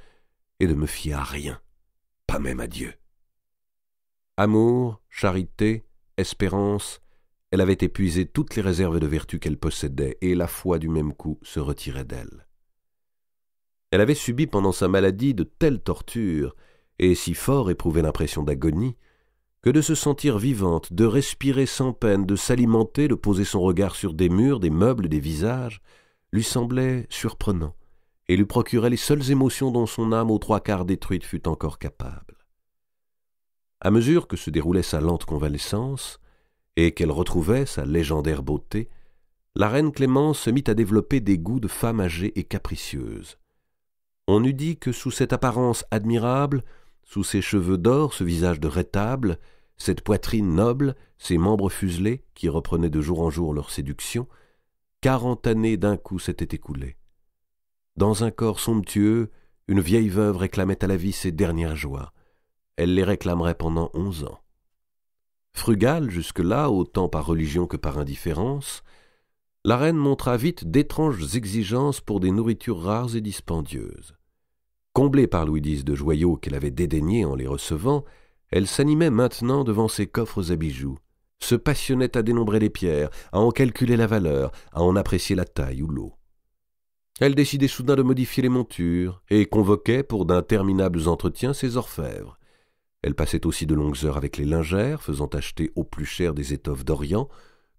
et de me fier à rien, pas même à Dieu. » Amour, charité, espérance, elle avait épuisé toutes les réserves de vertu qu'elle possédait, et la foi du même coup se retirait d'elle. Elle avait subi pendant sa maladie de telles tortures, et si fort éprouvait l'impression d'agonie, que de se sentir vivante, de respirer sans peine, de s'alimenter, de poser son regard sur des murs, des meubles, des visages, lui semblait surprenant, et lui procurait les seules émotions dont son âme aux 3/4 détruite fut encore capable. À mesure que se déroulait sa lente convalescence, et qu'elle retrouvait sa légendaire beauté, la reine Clémence se mit à développer des goûts de femme âgée et capricieuse. On eût dit que sous cette apparence admirable, Sous ses cheveux d'or, ce visage de rétable, cette poitrine noble, ces membres fuselés qui reprenaient de jour en jour leur séduction, 40 années d'un coup s'étaient écoulées. Dans un corps somptueux, une vieille veuve réclamait à la vie ses dernières joies. Elle les réclamerait pendant 11 ans. Frugale jusque-là, autant par religion que par indifférence, la reine montra vite d'étranges exigences pour des nourritures rares et dispendieuses. Comblée par Louis X de joyaux qu'elle avait dédaignés en les recevant, elle s'animait maintenant devant ses coffres à bijoux, se passionnait à dénombrer les pierres, à en calculer la valeur, à en apprécier la taille ou l'eau. Elle décidait soudain de modifier les montures et convoquait pour d'interminables entretiens ses orfèvres. Elle passait aussi de longues heures avec les lingères, faisant acheter au plus cher des étoffes d'Orient,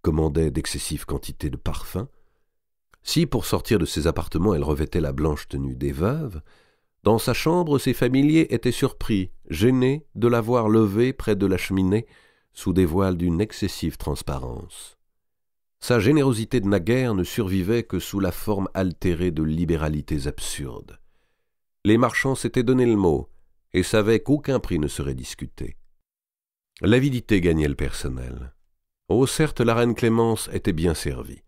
commandait d'excessives quantités de parfums. Si, pour sortir de ses appartements, elle revêtait la blanche tenue des veuves, dans sa chambre, ses familiers étaient surpris, gênés de la voir levée près de la cheminée, sous des voiles d'une excessive transparence. Sa générosité de naguère ne survivait que sous la forme altérée de libéralités absurdes. Les marchands s'étaient donné le mot, et savaient qu'aucun prix ne serait discuté. L'avidité gagnait le personnel. Oh, certes, la reine Clémence était bien servie.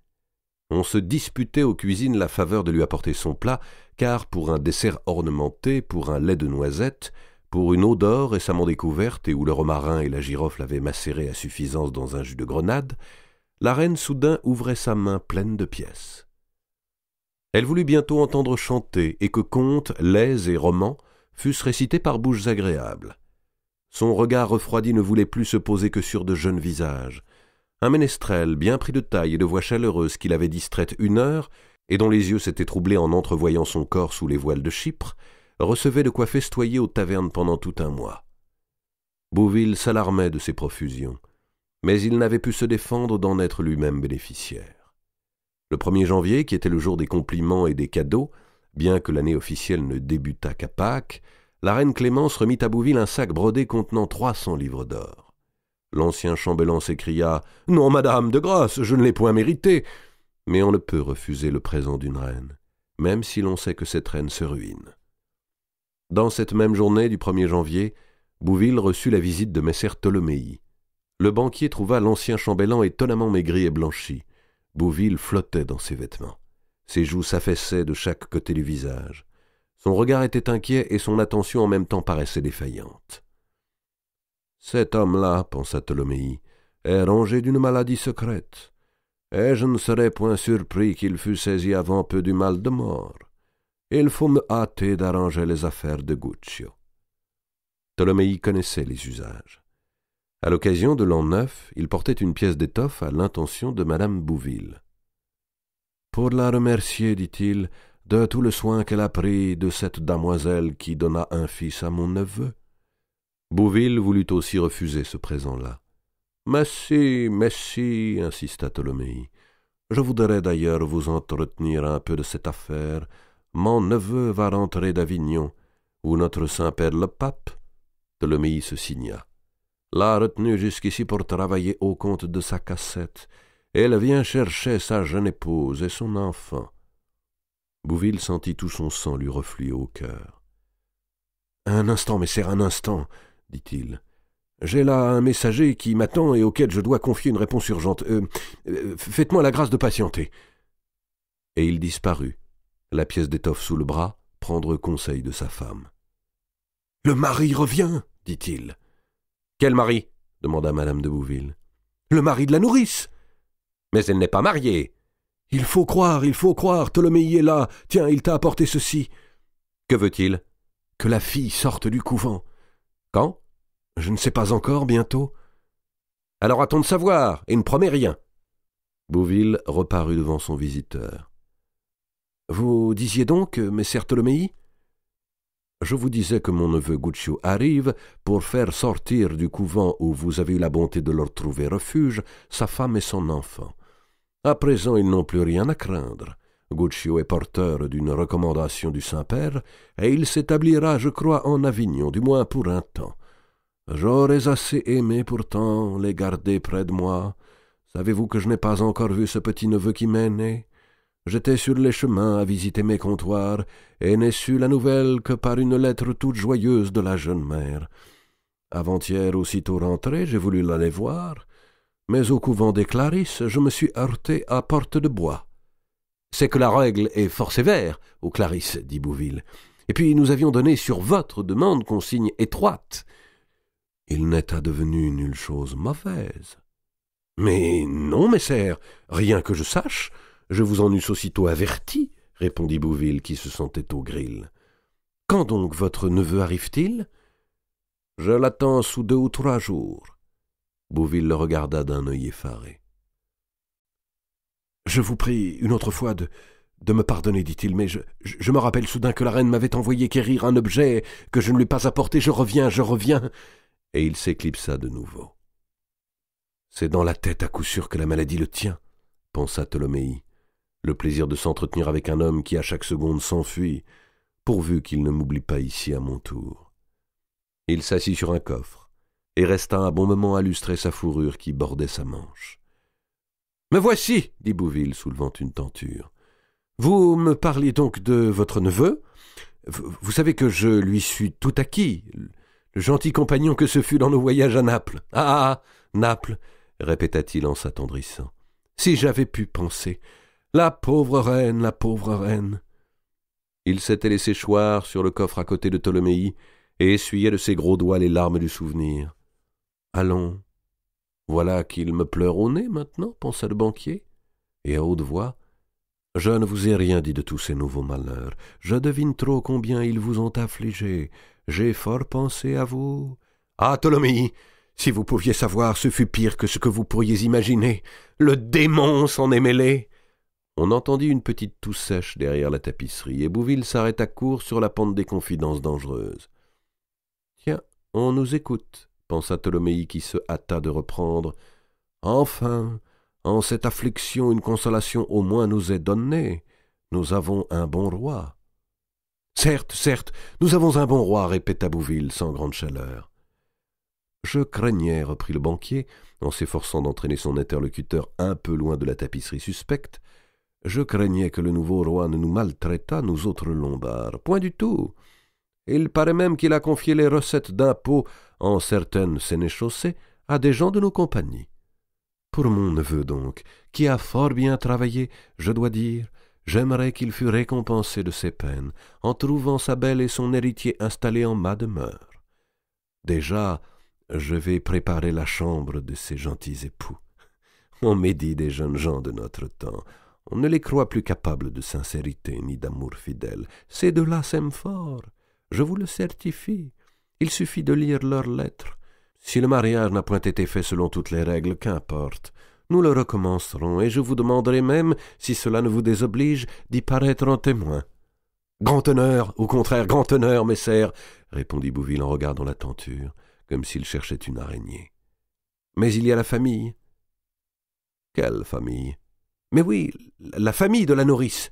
On se disputait aux cuisines la faveur de lui apporter son plat, car pour un dessert ornementé, pour un lait de noisette, pour une eau d'or récemment découverte et où le romarin et la girofle avaient macéré à suffisance dans un jus de grenade, la reine soudain ouvrait sa main pleine de pièces. Elle voulut bientôt entendre chanter et que contes, lays et romans fussent récités par bouches agréables. Son regard refroidi ne voulait plus se poser que sur de jeunes visages. Un ménestrel, bien pris de taille et de voix chaleureuse, qui l'avait distraite 1 heure, et dont les yeux s'étaient troublés en entrevoyant son corps sous les voiles de Chypre, recevait de quoi festoyer aux tavernes pendant tout un mois. Bouville s'alarmait de ces profusions, mais il n'avait pu se défendre d'en être lui-même bénéficiaire. Le 1er janvier, qui était le jour des compliments et des cadeaux, bien que l'année officielle ne débutât qu'à Pâques, la reine Clémence remit à Bouville un sac brodé contenant 300 livres d'or. L'ancien chambellan s'écria « Non, madame, de grâce, je ne l'ai point mérité !» Mais on ne peut refuser le présent d'une reine, même si l'on sait que cette reine se ruine. Dans cette même journée du 1er janvier, Bouville reçut la visite de messer Ptolomei. Le banquier trouva l'ancien chambellan étonnamment maigri et blanchi. Bouville flottait dans ses vêtements. Ses joues s'affaissaient de chaque côté du visage. Son regard était inquiet et son attention en même temps paraissait défaillante. « Cet homme-là, pensa Ptolomei, est rongé d'une maladie secrète, et je ne serais point surpris qu'il fût saisi avant peu du mal de mort. Il faut me hâter d'arranger les affaires de Guccio. » Ptolomei connaissait les usages. À l'occasion de l'an 9, il portait une pièce d'étoffe à l'intention de madame Bouville. « Pour la remercier, dit-il, de tout le soin qu'elle a pris de cette damoiselle qui donna un fils à mon neveu. » Bouville voulut aussi refuser ce présent-là. « Mais si, insista Ptolomei. Je voudrais d'ailleurs vous entretenir un peu de cette affaire. Mon neveu va rentrer d'Avignon, où notre Saint-Père le pape. » Ptolomei se signa. « L'a retenu jusqu'ici pour travailler au compte de sa cassette. Elle vient chercher sa jeune épouse et son enfant. » Bouville sentit tout son sang lui refluer au cœur. « Un instant, messire, un instant, dit-il. J'ai là un messager qui m'attend et auquel je dois confier une réponse urgente. Faites-moi la grâce de patienter. » Et il disparut, la pièce d'étoffe sous le bras, prendre conseil de sa femme. « Le mari revient, dit-il. »« Quel mari ?» demanda madame de Bouville. « Le mari de la nourrice. »« Mais elle n'est pas mariée. »« Il faut croire, Ptolomei est là. Tiens, il t'a apporté ceci. »« Que veut-il ?»« Que la fille sorte du couvent. »« Quand ?»« Je ne sais pas encore, bientôt. »« Alors attends de savoir, et ne promets rien. » Bouville reparut devant son visiteur. « Vous disiez donc, messer Ptolomei ?»« Je vous disais que mon neveu Guccio arrive pour faire sortir du couvent où vous avez eu la bonté de leur trouver refuge sa femme et son enfant. À présent, ils n'ont plus rien à craindre. Guccio est porteur d'une recommandation du Saint-Père, et il s'établira, je crois, en Avignon, du moins pour un temps. J'aurais assez aimé, pourtant, les garder près de moi. Savez-vous que je n'ai pas encore vu ce petit-neveu qui m'est né? J'étais sur les chemins à visiter mes comptoirs, et n'ai su la nouvelle que par une lettre toute joyeuse de la jeune mère. Avant-hier, aussitôt rentré, j'ai voulu l'aller voir, mais au couvent des Clarisses, je me suis heurté à porte de bois. « C'est que la règle est fort sévère aux Clarisses, dit Bouville. Et puis nous avions donné sur votre demande consigne étroite. Il n'est advenu nulle chose mauvaise. »« Mais non, messire, rien que je sache. Je vous en eusse aussitôt averti, répondit Bouville, qui se sentait au gril. Quand donc votre neveu arrive-t-il? Je l'attends sous 2 ou 3 jours. Bouville le regarda d'un œil effaré. Je vous prie une autre fois de me pardonner, dit-il, mais je me rappelle soudain que la reine m'avait envoyé quérir un objet que je ne lui ai pas apporté. Je reviens. Et il s'éclipsa de nouveau. C'est dans la tête à coup sûr que la maladie le tient, pensa Tholomyès. Le plaisir de s'entretenir avec un homme qui à chaque seconde s'enfuit, pourvu qu'il ne m'oublie pas ici à mon tour. Il s'assit sur un coffre et resta un bon moment à lustrer sa fourrure qui bordait sa manche. « Me voici, dit Bouville, soulevant une tenture. Vous me parliez donc de votre neveu. Vous savez que je lui suis tout acquis, le gentil compagnon que ce fut dans nos voyages à Naples. Ah, Naples, répéta-t-il en s'attendrissant. Si j'avais pu penser. La pauvre reine. Il s'était laissé choir sur le coffre à côté de Tholomyès et essuyait de ses gros doigts les larmes du souvenir. Allons, voilà qu'il me pleure au nez maintenant, pensa le banquier, et à haute voix. Je ne vous ai rien dit de tous ces nouveaux malheurs. Je devine trop combien ils vous ont affligé. J'ai fort pensé à vous. Ah, Tholomyès, si vous pouviez savoir, ce fut pire que ce que vous pourriez imaginer. Le démon s'en est mêlé. On entendit une petite toux sèche derrière la tapisserie, et Bouville s'arrêta court sur la pente des confidences dangereuses. « Tiens, on nous écoute, » pensa Tholomyès qui se hâta de reprendre. « Enfin, en cette affliction, une consolation au moins nous est donnée. Nous avons un bon roi. »« Certes, nous avons un bon roi, » répéta Bouville sans grande chaleur. « Je craignais, » reprit le banquier, en s'efforçant d'entraîner son interlocuteur un peu loin de la tapisserie suspecte, je craignais que le nouveau roi ne nous maltraitât, nous autres Lombards. Point du tout. Il paraît même qu'il a confié les recettes d'impôts en certaines sénéchaussées à des gens de nos compagnies. Pour mon neveu donc, qui a fort bien travaillé, je dois dire, j'aimerais qu'il fût récompensé de ses peines en trouvant sa belle et son héritier installés en ma demeure. Déjà, je vais préparer la chambre de ces gentils époux. On médit des jeunes gens de notre temps. On ne les croit plus capables de sincérité ni d'amour fidèle. Ces deux-là s'aiment fort, je vous le certifie. Il suffit de lire leurs lettres. Si le mariage n'a point été fait selon toutes les règles, qu'importe. Nous le recommencerons, et je vous demanderai même, si cela ne vous désoblige, d'y paraître en témoin. « Grand honneur, au contraire, grand honneur, messire, » répondit Bouville en regardant la tenture, comme s'il cherchait une araignée. « Mais il y a la famille. »« Quelle famille ?»« Mais oui, la famille de la nourrice. »«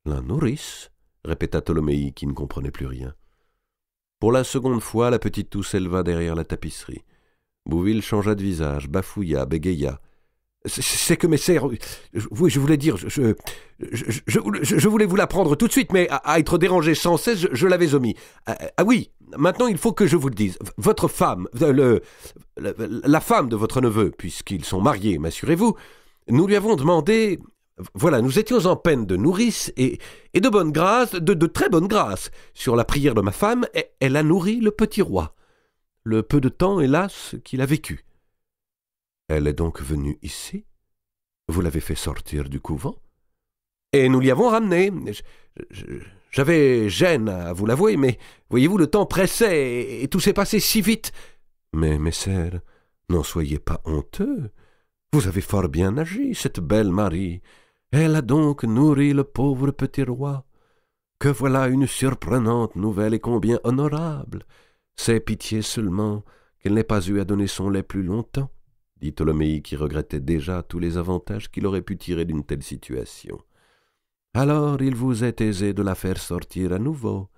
La nourrice ?» répéta Tholomyès, qui ne comprenait plus rien. Pour la seconde fois, la petite toux s'éleva derrière la tapisserie. Bouville changea de visage, bafouilla, bégaya. « C'est que, messire, oui, je voulais dire, je voulais vous l'apprendre tout de suite, mais à être dérangé sans cesse, je l'avais omis. Ah oui, maintenant il faut que je vous le dise. Votre femme, la femme de votre neveu, puisqu'ils sont mariés, m'assurez-vous, nous lui avons demandé... Voilà, nous étions en peine de nourrice et de bonne grâce, de très bonne grâce. Sur la prière de ma femme, elle a nourri le petit roi. Le peu de temps, hélas, qu'il a vécu. Elle est donc venue ici? Vous l'avez fait sortir du couvent? Et nous l'y avons ramené. J'avais gêne à vous l'avouer, mais voyez-vous, le temps pressait et tout s'est passé si vite. Mais, messire, n'en soyez pas honteux. Vous avez fort bien agi, cette belle Marie. Elle a donc nourri le pauvre petit roi. Que voilà une surprenante nouvelle et combien honorable. C'est pitié seulement qu'elle n'ait pas eu à donner son lait plus longtemps, dit Tholomyès, qui regrettait déjà tous les avantages qu'il aurait pu tirer d'une telle situation. Alors il vous est aisé de la faire sortir à nouveau.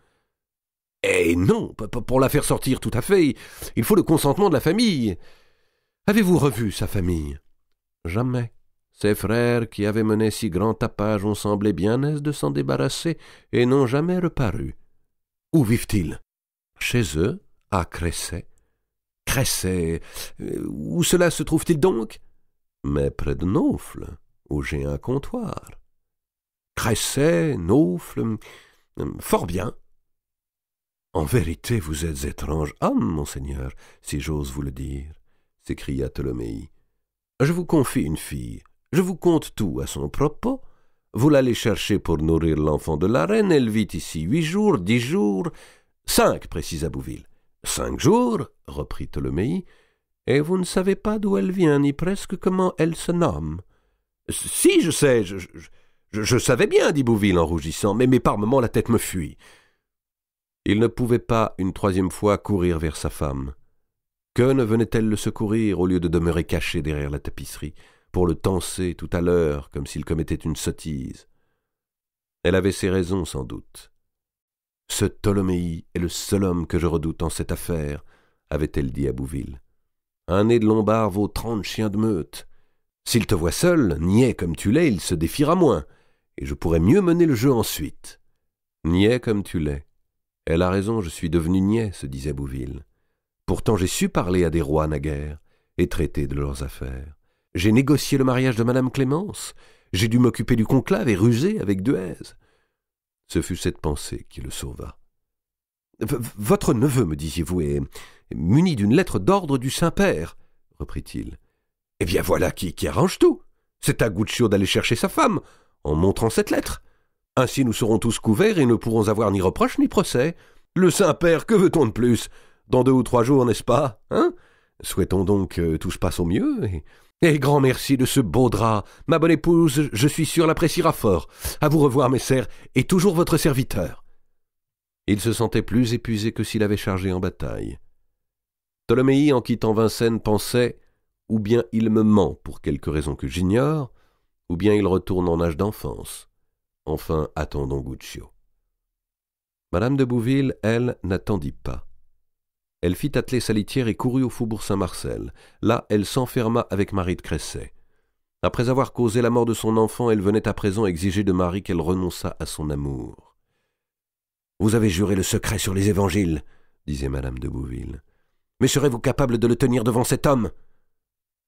Eh non, pour la faire sortir tout à fait, il faut le consentement de la famille. Avez-vous revu sa famille? Jamais. Ces frères qui avaient mené si grand tapage ont semblé bien aise de s'en débarrasser et n'ont jamais reparu. Où vivent-ils? Chez eux, à Cresset. Cresset, où cela se trouve-t-il donc? Mais près de Naufle, où j'ai un comptoir. Cresset, Naufle, fort bien. En vérité, vous êtes étrange homme, monseigneur, si j'ose vous le dire, s'écria Ptolomée. Je vous confie une fille, je vous conte tout à son propos. Vous l'allez chercher pour nourrir l'enfant de la reine, elle vit ici 8 jours, 10 jours, 5, précisa Bouville. 5 jours, reprit Ptolomée, et vous ne savez pas d'où elle vient, ni presque comment elle se nomme. Si, je sais, je savais bien, dit Bouville en rougissant, mais par moments la tête me fuit. Il ne pouvait pas, une 3e fois, courir vers sa femme. Que ne venait-elle le secourir, au lieu de demeurer caché derrière la tapisserie, pour le tancer tout à l'heure, comme s'il commettait une sottise? Elle avait ses raisons, sans doute. Ce Ptolomée est le seul homme que je redoute en cette affaire, avait-elle dit à Bouville. Un nez de Lombard vaut 30 chiens de meute. S'il te voit seul, niais comme tu l'es, il se défiera moins, et je pourrais mieux mener le jeu ensuite. Niais comme tu l'es. Elle a raison, je suis devenu niais, se disait Bouville. Pourtant j'ai su parler à des rois naguère, et traiter de leurs affaires. J'ai négocié le mariage de Madame Clémence, j'ai dû m'occuper du conclave et ruser avec Duèze. Ce fut cette pensée qui le sauva. Votre neveu, me disiez-vous, est muni d'une lettre d'ordre du Saint-Père, reprit-il. Eh bien voilà qui arrange tout. C'est à Guccio d'aller chercher sa femme, en montrant cette lettre. Ainsi nous serons tous couverts et ne pourrons avoir ni reproche ni procès. Le Saint-Père, que veut-on de plus? Dans 2 ou 3 jours, n'est-ce pas, hein? Souhaitons donc que tout se passe au mieux, et grand merci de ce beau drap. Ma bonne épouse, je suis sûr, l'appréciera fort. À vous revoir, messères, et toujours votre serviteur. Il se sentait plus épuisé que s'il avait chargé en bataille. Ptolomée, en quittant Vincennes, pensait « ou bien il me ment pour quelque raison que j'ignore, ou bien il retourne en âge d'enfance. Enfin, attendons Guccio. » Madame de Bouville, elle, n'attendit pas. Elle fit atteler sa litière et courut au faubourg Saint-Marcel. Là, elle s'enferma avec Marie de Cresset. Après avoir causé la mort de son enfant, elle venait à présent exiger de Marie qu'elle renonçât à son amour. « Vous avez juré le secret sur les évangiles, disait Madame de Bouville. Mais serez-vous capable de le tenir devant cet homme?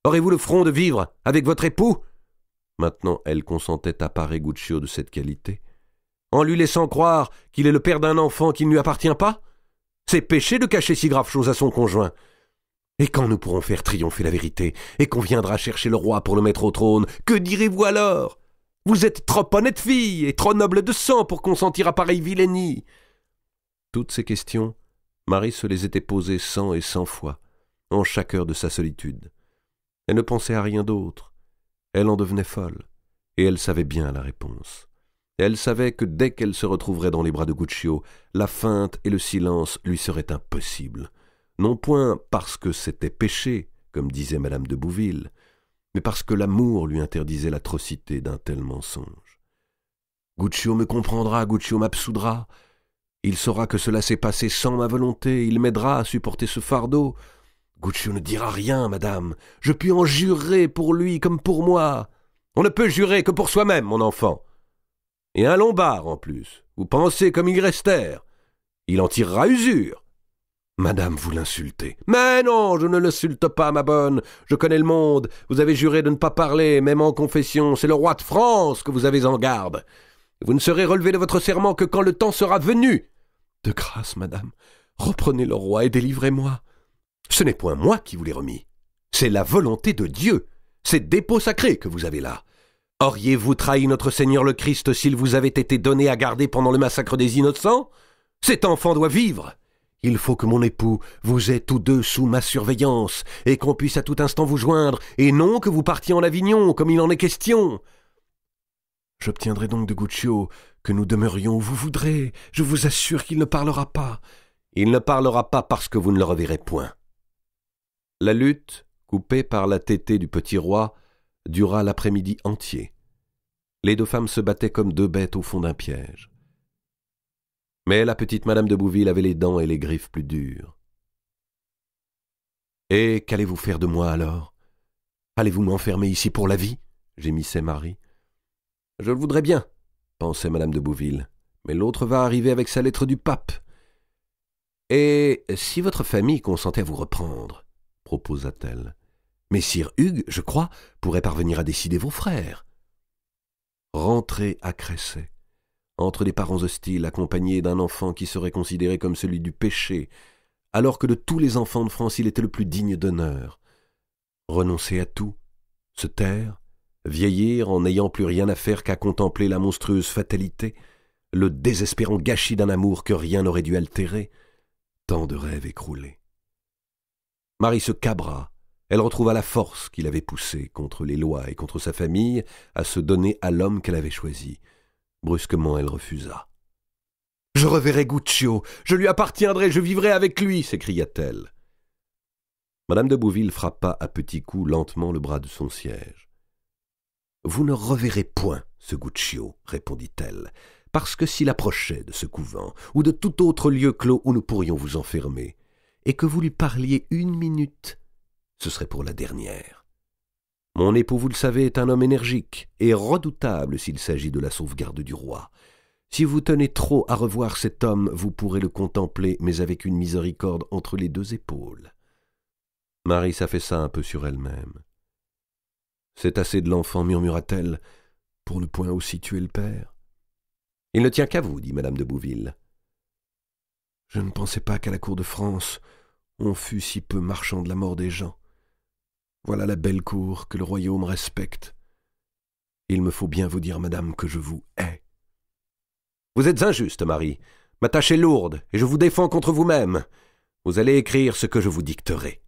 Aurez-vous le front de vivre avec votre époux? » Maintenant, elle consentait à parer Guccio de cette qualité. En lui laissant croire qu'il est le père d'un enfant qui ne lui appartient pas? C'est péché de cacher si grave chose à son conjoint. Et quand nous pourrons faire triompher la vérité, et qu'on viendra chercher le roi pour le mettre au trône, que direz-vous alors? Vous êtes trop honnête fille, et trop noble de sang pour consentir à pareille vilainie. Toutes ces questions, Marie se les était posées 100 et 100 fois, en chaque heure de sa solitude. Elle ne pensait à rien d'autre. Elle en devenait folle, et elle savait bien la réponse. Elle savait que dès qu'elle se retrouverait dans les bras de Guccio, la feinte et le silence lui seraient impossibles. Non point parce que c'était péché, comme disait Madame de Bouville, mais parce que l'amour lui interdisait l'atrocité d'un tel mensonge. Guccio me comprendra, Guccio m'absoudra. Il saura que cela s'est passé sans ma volonté, il m'aidera à supporter ce fardeau. Guccio ne dira rien, madame. Je puis en jurer pour lui comme pour moi. On ne peut jurer que pour soi-même, mon enfant. Et un Lombard, en plus. Vous pensez comme il restèrent. Il en tirera usure. Madame, vous l'insultez. Mais non, je ne l'insulte pas, ma bonne. Je connais le monde. Vous avez juré de ne pas parler, même en confession. C'est le roi de France que vous avez en garde. Vous ne serez relevé de votre serment que quand le temps sera venu. De grâce, madame, reprenez le roi et délivrez-moi. Ce n'est point moi qui vous l'ai remis. C'est la volonté de Dieu. C'est dépôt sacré que vous avez là. Auriez-vous trahi notre Seigneur le Christ s'il vous avait été donné à garder pendant le massacre des innocents? Cet enfant doit vivre. Il faut que mon époux vous ait tous deux sous ma surveillance, et qu'on puisse à tout instant vous joindre, et non que vous partiez en Avignon, comme il en est question. J'obtiendrai donc de Guccio que nous demeurions où vous voudrez. Je vous assure qu'il ne parlera pas. Il ne parlera pas parce que vous ne le reverrez point. La lutte, coupée par la tétée du petit roi, dura l'après-midi entier. Les 2 femmes se battaient comme 2 bêtes au fond d'un piège. Mais la petite Madame de Bouville avait les dents et les griffes plus dures. « Et qu'allez-vous faire de moi alors? Allez-vous m'enfermer ici pour la vie ?» gémissait Marie. « Je le voudrais bien, pensait madame de Bouville, mais l'autre va arriver avec sa lettre du pape. »« Et si votre famille consentait à vous reprendre, proposa-t-elle, messire Hugues, je crois, pourrait parvenir à décider vos frères. » Rentrer à Cresset, entre des parents hostiles accompagnés d'un enfant qui serait considéré comme celui du péché, alors que de tous les enfants de France il était le plus digne d'honneur. Renoncer à tout, se taire, vieillir en n'ayant plus rien à faire qu'à contempler la monstrueuse fatalité, le désespérant gâchis d'un amour que rien n'aurait dû altérer, tant de rêves écroulés. Marie se cabra, elle retrouva la force qui l'avait poussée contre les lois et contre sa famille à se donner à l'homme qu'elle avait choisi. Brusquement, elle refusa. « Je reverrai Guccio, je lui appartiendrai, je vivrai avec lui !» s'écria-t-elle. Madame de Bouville frappa à petits coups lentement le bras de son siège. « Vous ne reverrez point ce Guccio, répondit-elle, parce que s'il approchait de ce couvent ou de tout autre lieu clos où nous pourrions vous enfermer, et que vous lui parliez une minute, ce serait pour la dernière. Mon époux, vous le savez, est un homme énergique et redoutable s'il s'agit de la sauvegarde du roi. Si vous tenez trop à revoir cet homme, vous pourrez le contempler, mais avec une miséricorde entre les deux épaules. » Marie s'affaissa un peu sur elle-même. « C'est assez de l'enfant, murmura-t-elle, pour ne point aussi tuer le père. »« Il ne tient qu'à vous, dit madame de Bouville. »« Je ne pensais pas qu'à la cour de France, on fût si peu marchand de la mort des gens. Voilà la belle cour que le royaume respecte. Il me faut bien vous dire, madame, que je vous hais. »« Vous êtes injuste, Marie. Ma tâche est lourde, et je vous défends contre vous-même. Vous allez écrire ce que je vous dicterai. »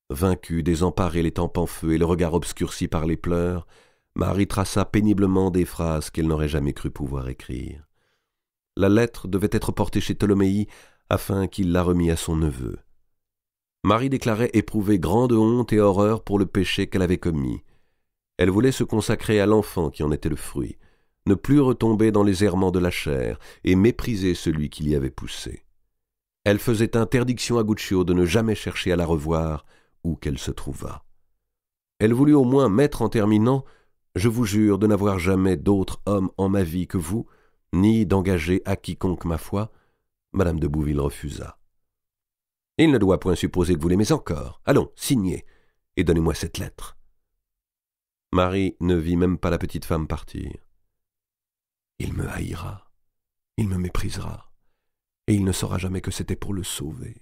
Vaincue, désemparée, les tempes en feu et le regard obscurci par les pleurs, Marie traça péniblement des phrases qu'elle n'aurait jamais cru pouvoir écrire. La lettre devait être portée chez Tholomyès afin qu'il la remît à son neveu. Marie déclarait éprouver grande honte et horreur pour le péché qu'elle avait commis. Elle voulait se consacrer à l'enfant qui en était le fruit, ne plus retomber dans les errements de la chair et mépriser celui qui l'y avait poussée. Elle faisait interdiction à Guccio de ne jamais chercher à la revoir où qu'elle se trouvât. Elle voulut au moins mettre en terminant « Je vous jure de n'avoir jamais d'autre homme en ma vie que vous, ni d'engager à quiconque ma foi. » Madame de Bouville refusa. « Il ne doit point supposer que vous l'aimez encore. Allons, signez, et donnez-moi cette lettre. » Marie ne vit même pas la petite femme partir. « Il me haïra, il me méprisera, et il ne saura jamais que c'était pour le sauver. »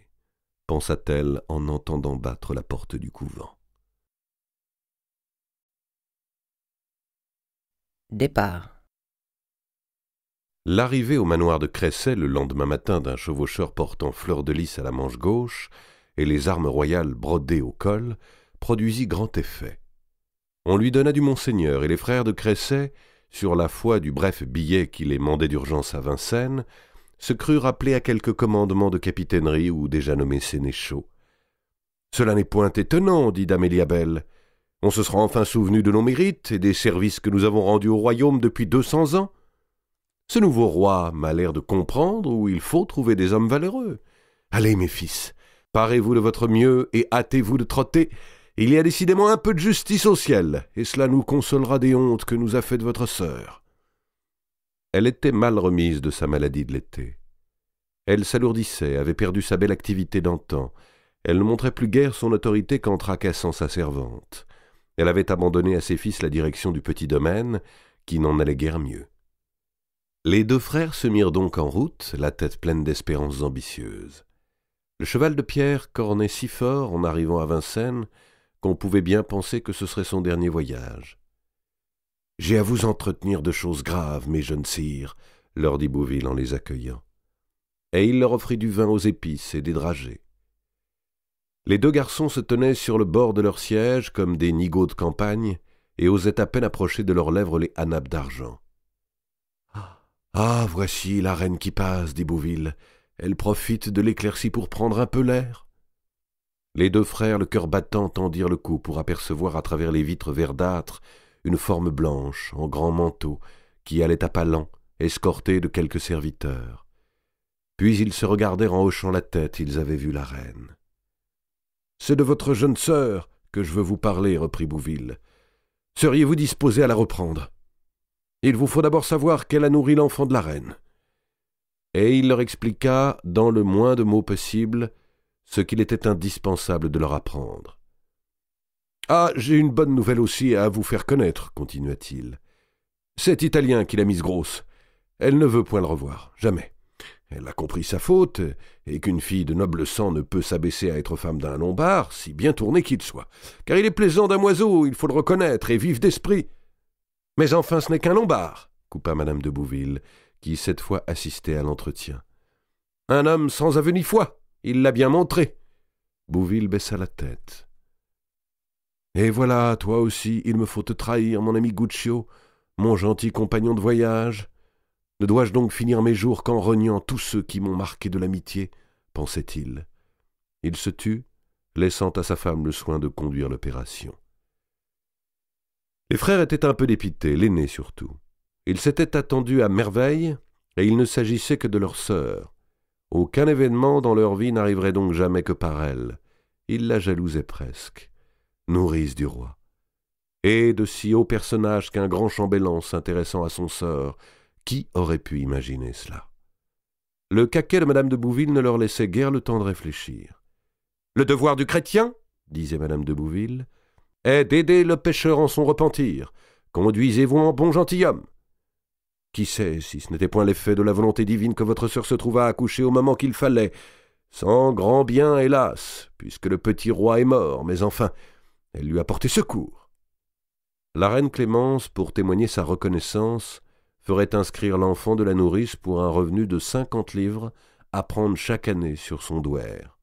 pensa-t-elle en entendant battre la porte du couvent. Départ. L'arrivée au manoir de Cresset le lendemain matin d'un chevaucheur portant fleur-de-lys à la manche gauche et les armes royales brodées au col produisit grand effet. On lui donna du Monseigneur et les frères de Cresset, sur la foi du bref billet qui les mandait d'urgence à Vincennes, se crurent appelés à quelques commandements de capitainerie ou déjà nommés sénéchaux. « Cela n'est point étonnant, dit d'Amélia Belle. On se sera enfin souvenu de nos mérites et des services que nous avons rendus au royaume depuis 200 ans. Ce nouveau roi m'a l'air de comprendre où il faut trouver des hommes valeureux. Allez, mes fils, parez-vous de votre mieux et hâtez-vous de trotter. Il y a décidément un peu de justice au ciel, et cela nous consolera des hontes que nous a faites votre sœur. » Elle était mal remise de sa maladie de l'été. Elle s'alourdissait, avait perdu sa belle activité d'antan. Elle ne montrait plus guère son autorité qu'en tracassant sa servante. Elle avait abandonné à ses fils la direction du petit domaine, qui n'en allait guère mieux. Les deux frères se mirent donc en route, la tête pleine d'espérances ambitieuses. Le cheval de Pierre cornait si fort en arrivant à Vincennes qu'on pouvait bien penser que ce serait son dernier voyage. « J'ai à vous entretenir de choses graves, mes jeunes sires, » leur dit Bouville en les accueillant. Et il leur offrit du vin aux épices et des dragées. Les deux garçons se tenaient sur le bord de leur siège comme des nigauds de campagne et osaient à peine approcher de leurs lèvres les hanapes d'argent. « Ah, voici la reine qui passe, dit Bouville. Elle profite de l'éclaircie pour prendre un peu l'air. » Les deux frères, le cœur battant, tendirent le cou pour apercevoir à travers les vitres verdâtres une forme blanche, en grand manteau, qui allait à pas lents, escortée de quelques serviteurs. Puis ils se regardèrent en hochant la tête, ils avaient vu la reine. « C'est de votre jeune sœur que je veux vous parler, reprit Bouville. Seriez-vous disposé à la reprendre? Il vous faut d'abord savoir qu'elle a nourri l'enfant de la reine. » Et il leur expliqua, dans le moins de mots possible, ce qu'il était indispensable de leur apprendre. « Ah, j'ai une bonne nouvelle aussi à vous faire connaître, » continua-t-il. « Cet Italien qui l'a mise grosse, elle ne veut point le revoir, jamais. Elle a compris sa faute, et qu'une fille de noble sang ne peut s'abaisser à être femme d'un Lombard, si bien tourné qu'il soit. Car il est plaisant d'un oiseau, il faut le reconnaître, et vif d'esprit. Mais enfin, ce n'est qu'un Lombard, coupa madame de Bouville, qui cette fois assistait à l'entretien. Un homme sans aveu ni foi, il l'a bien montré. Bouville baissa la tête. Et voilà, toi aussi, il me faut te trahir, mon ami Guccio, mon gentil compagnon de voyage. Ne dois-je donc finir mes jours qu'en reniant tous ceux qui m'ont marqué de l'amitié, pensait-il. Il se tut, laissant à sa femme le soin de conduire l'opération. Les frères étaient un peu dépités, l'aîné surtout. Ils s'étaient attendus à merveille, et il ne s'agissait que de leur sœur. Aucun événement dans leur vie n'arriverait donc jamais que par elle. Ils la jalousaient presque. Nourrice du roi. Et de si hauts personnages qu'un grand chambellan s'intéressant à son sort, qui aurait pu imaginer cela? Le caquet de madame de Bouville ne leur laissait guère le temps de réfléchir. « Le devoir du chrétien, disait madame de Bouville, est d'aider le pécheur en son repentir. Conduisez-vous en bon gentilhomme. Qui sait si ce n'était point l'effet de la volonté divine que votre sœur se trouva accouchée au moment qu'il fallait, sans grand bien, hélas, puisque le petit roi est mort, mais enfin, elle lui a porté secours. » La reine Clémence, pour témoigner sa reconnaissance, ferait inscrire l'enfant de la nourrice pour un revenu de 50 livres à prendre chaque année sur son douaire.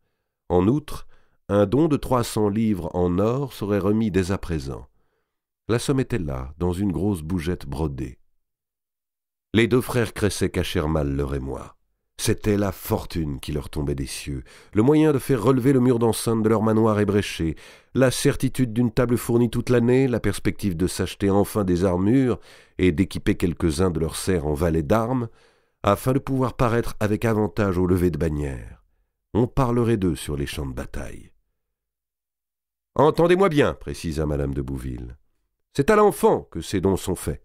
En outre, un don de 300 livres en or serait remis dès à présent. La somme était là, dans une grosse bougette brodée. Les deux frères Cresset cachèrent mal leur émoi. C'était la fortune qui leur tombait des cieux, le moyen de faire relever le mur d'enceinte de leur manoir ébréché, la certitude d'une table fournie toute l'année, la perspective de s'acheter enfin des armures et d'équiper quelques-uns de leurs serfs en valets d'armes, afin de pouvoir paraître avec avantage au lever de bannière. On parlerait d'eux sur les champs de bataille. « Entendez-moi bien, » précisa madame de Bouville. « C'est à l'enfant que ces dons sont faits.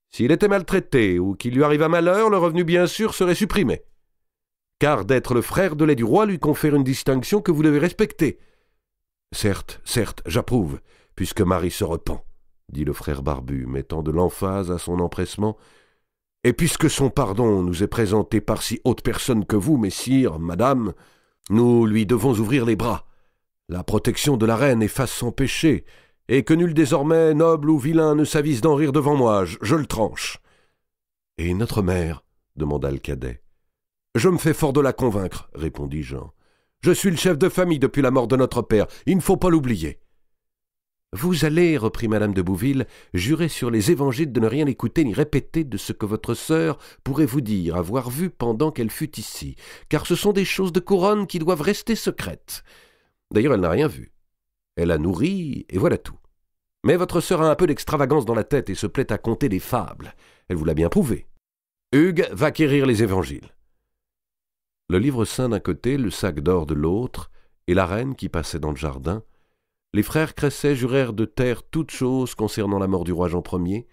S'il était maltraité ou qu'il lui arriva malheur, le revenu bien sûr serait supprimé. Car d'être le frère de lait du roi lui confère une distinction que vous devez respecter. »« Certes, certes, j'approuve, puisque Marie se repent, » dit le frère barbu, mettant de l'emphase à son empressement. « Et puisque son pardon nous est présenté par si haute personne que vous, messire, madame, nous lui devons ouvrir les bras. La protection de la reine efface son péché, et que nul désormais, noble ou vilain, ne s'avise d'en rire devant moi, je le tranche. »« Et notre mère ?» demanda le cadet. « Je me fais fort de la convaincre, » répondit Jean. « Je suis le chef de famille depuis la mort de notre père, il ne faut pas l'oublier. »« Vous allez, » reprit madame de Bouville, « jurer sur les évangiles de ne rien écouter ni répéter de ce que votre sœur pourrait vous dire avoir vu pendant qu'elle fut ici, car ce sont des choses de couronne qui doivent rester secrètes. D'ailleurs, elle n'a rien vu. Elle a nourri, et voilà tout. Mais votre sœur a un peu d'extravagance dans la tête et se plaît à conter des fables. Elle vous l'a bien prouvé. Hugues va quérir les évangiles. » Le livre saint d'un côté, le sac d'or de l'autre, et la reine qui passait dans le jardin, les frères Cresset jurèrent de taire toutes choses concernant la mort du roi Jean Ier,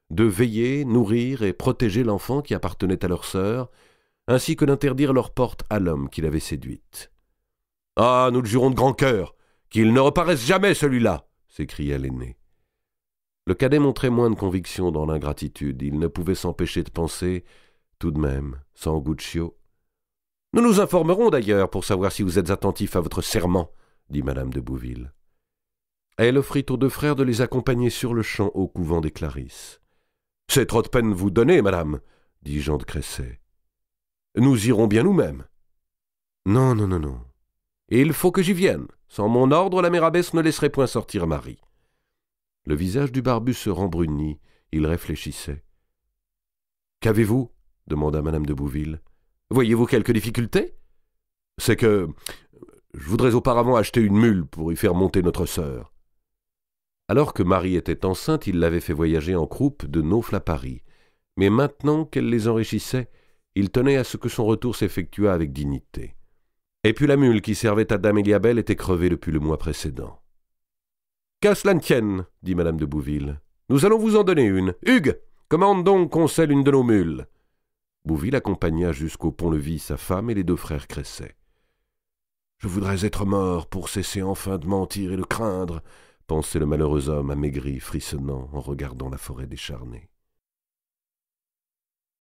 de veiller, nourrir et protéger l'enfant qui appartenait à leur sœur, ainsi que d'interdire leur porte à l'homme qui l'avait séduite. « Ah, nous le jurons de grand cœur, qu'il ne reparaisse jamais celui-là !» s'écria l'aîné. Le cadet montrait moins de conviction dans l'ingratitude. Il ne pouvait s'empêcher de penser, tout de même, sans Guccio. « Nous nous informerons d'ailleurs pour savoir si vous êtes attentif à votre serment, » dit madame de Bouville. Elle offrit aux deux frères de les accompagner sur le champ au couvent des Clarisses. « C'est trop de peine vous donner, madame, » dit Jean de Cresset. « Nous irons bien nous-mêmes. »« Non, non, non, non. Il faut que j'y vienne. Sans mon ordre, la mère abbesse ne laisserait point sortir Marie. » Le visage du barbu se rembrunit, il réfléchissait. « Qu'avez-vous » demanda madame de Bouville. « Voyez-vous quelque difficulté ? C'est que je voudrais auparavant acheter une mule pour y faire monter notre sœur. » Alors que Marie était enceinte, il l'avait fait voyager en croupe de Naufle à Paris. Mais maintenant qu'elle les enrichissait, il tenait à ce que son retour s'effectuât avec dignité. Et puis la mule qui servait à dame Éliabelle était crevée depuis le mois précédent. Qu'à cela ne tienne, dit madame de Bouville. Nous allons vous en donner une. Hugues, commande donc qu'on selle une de nos mules. Bouville accompagna jusqu'au pont-levis sa femme et les 2 frères Cresset. Je voudrais être mort pour cesser enfin de mentir et de craindre, pensait le malheureux homme amaigri, frissonnant en regardant la forêt décharnée.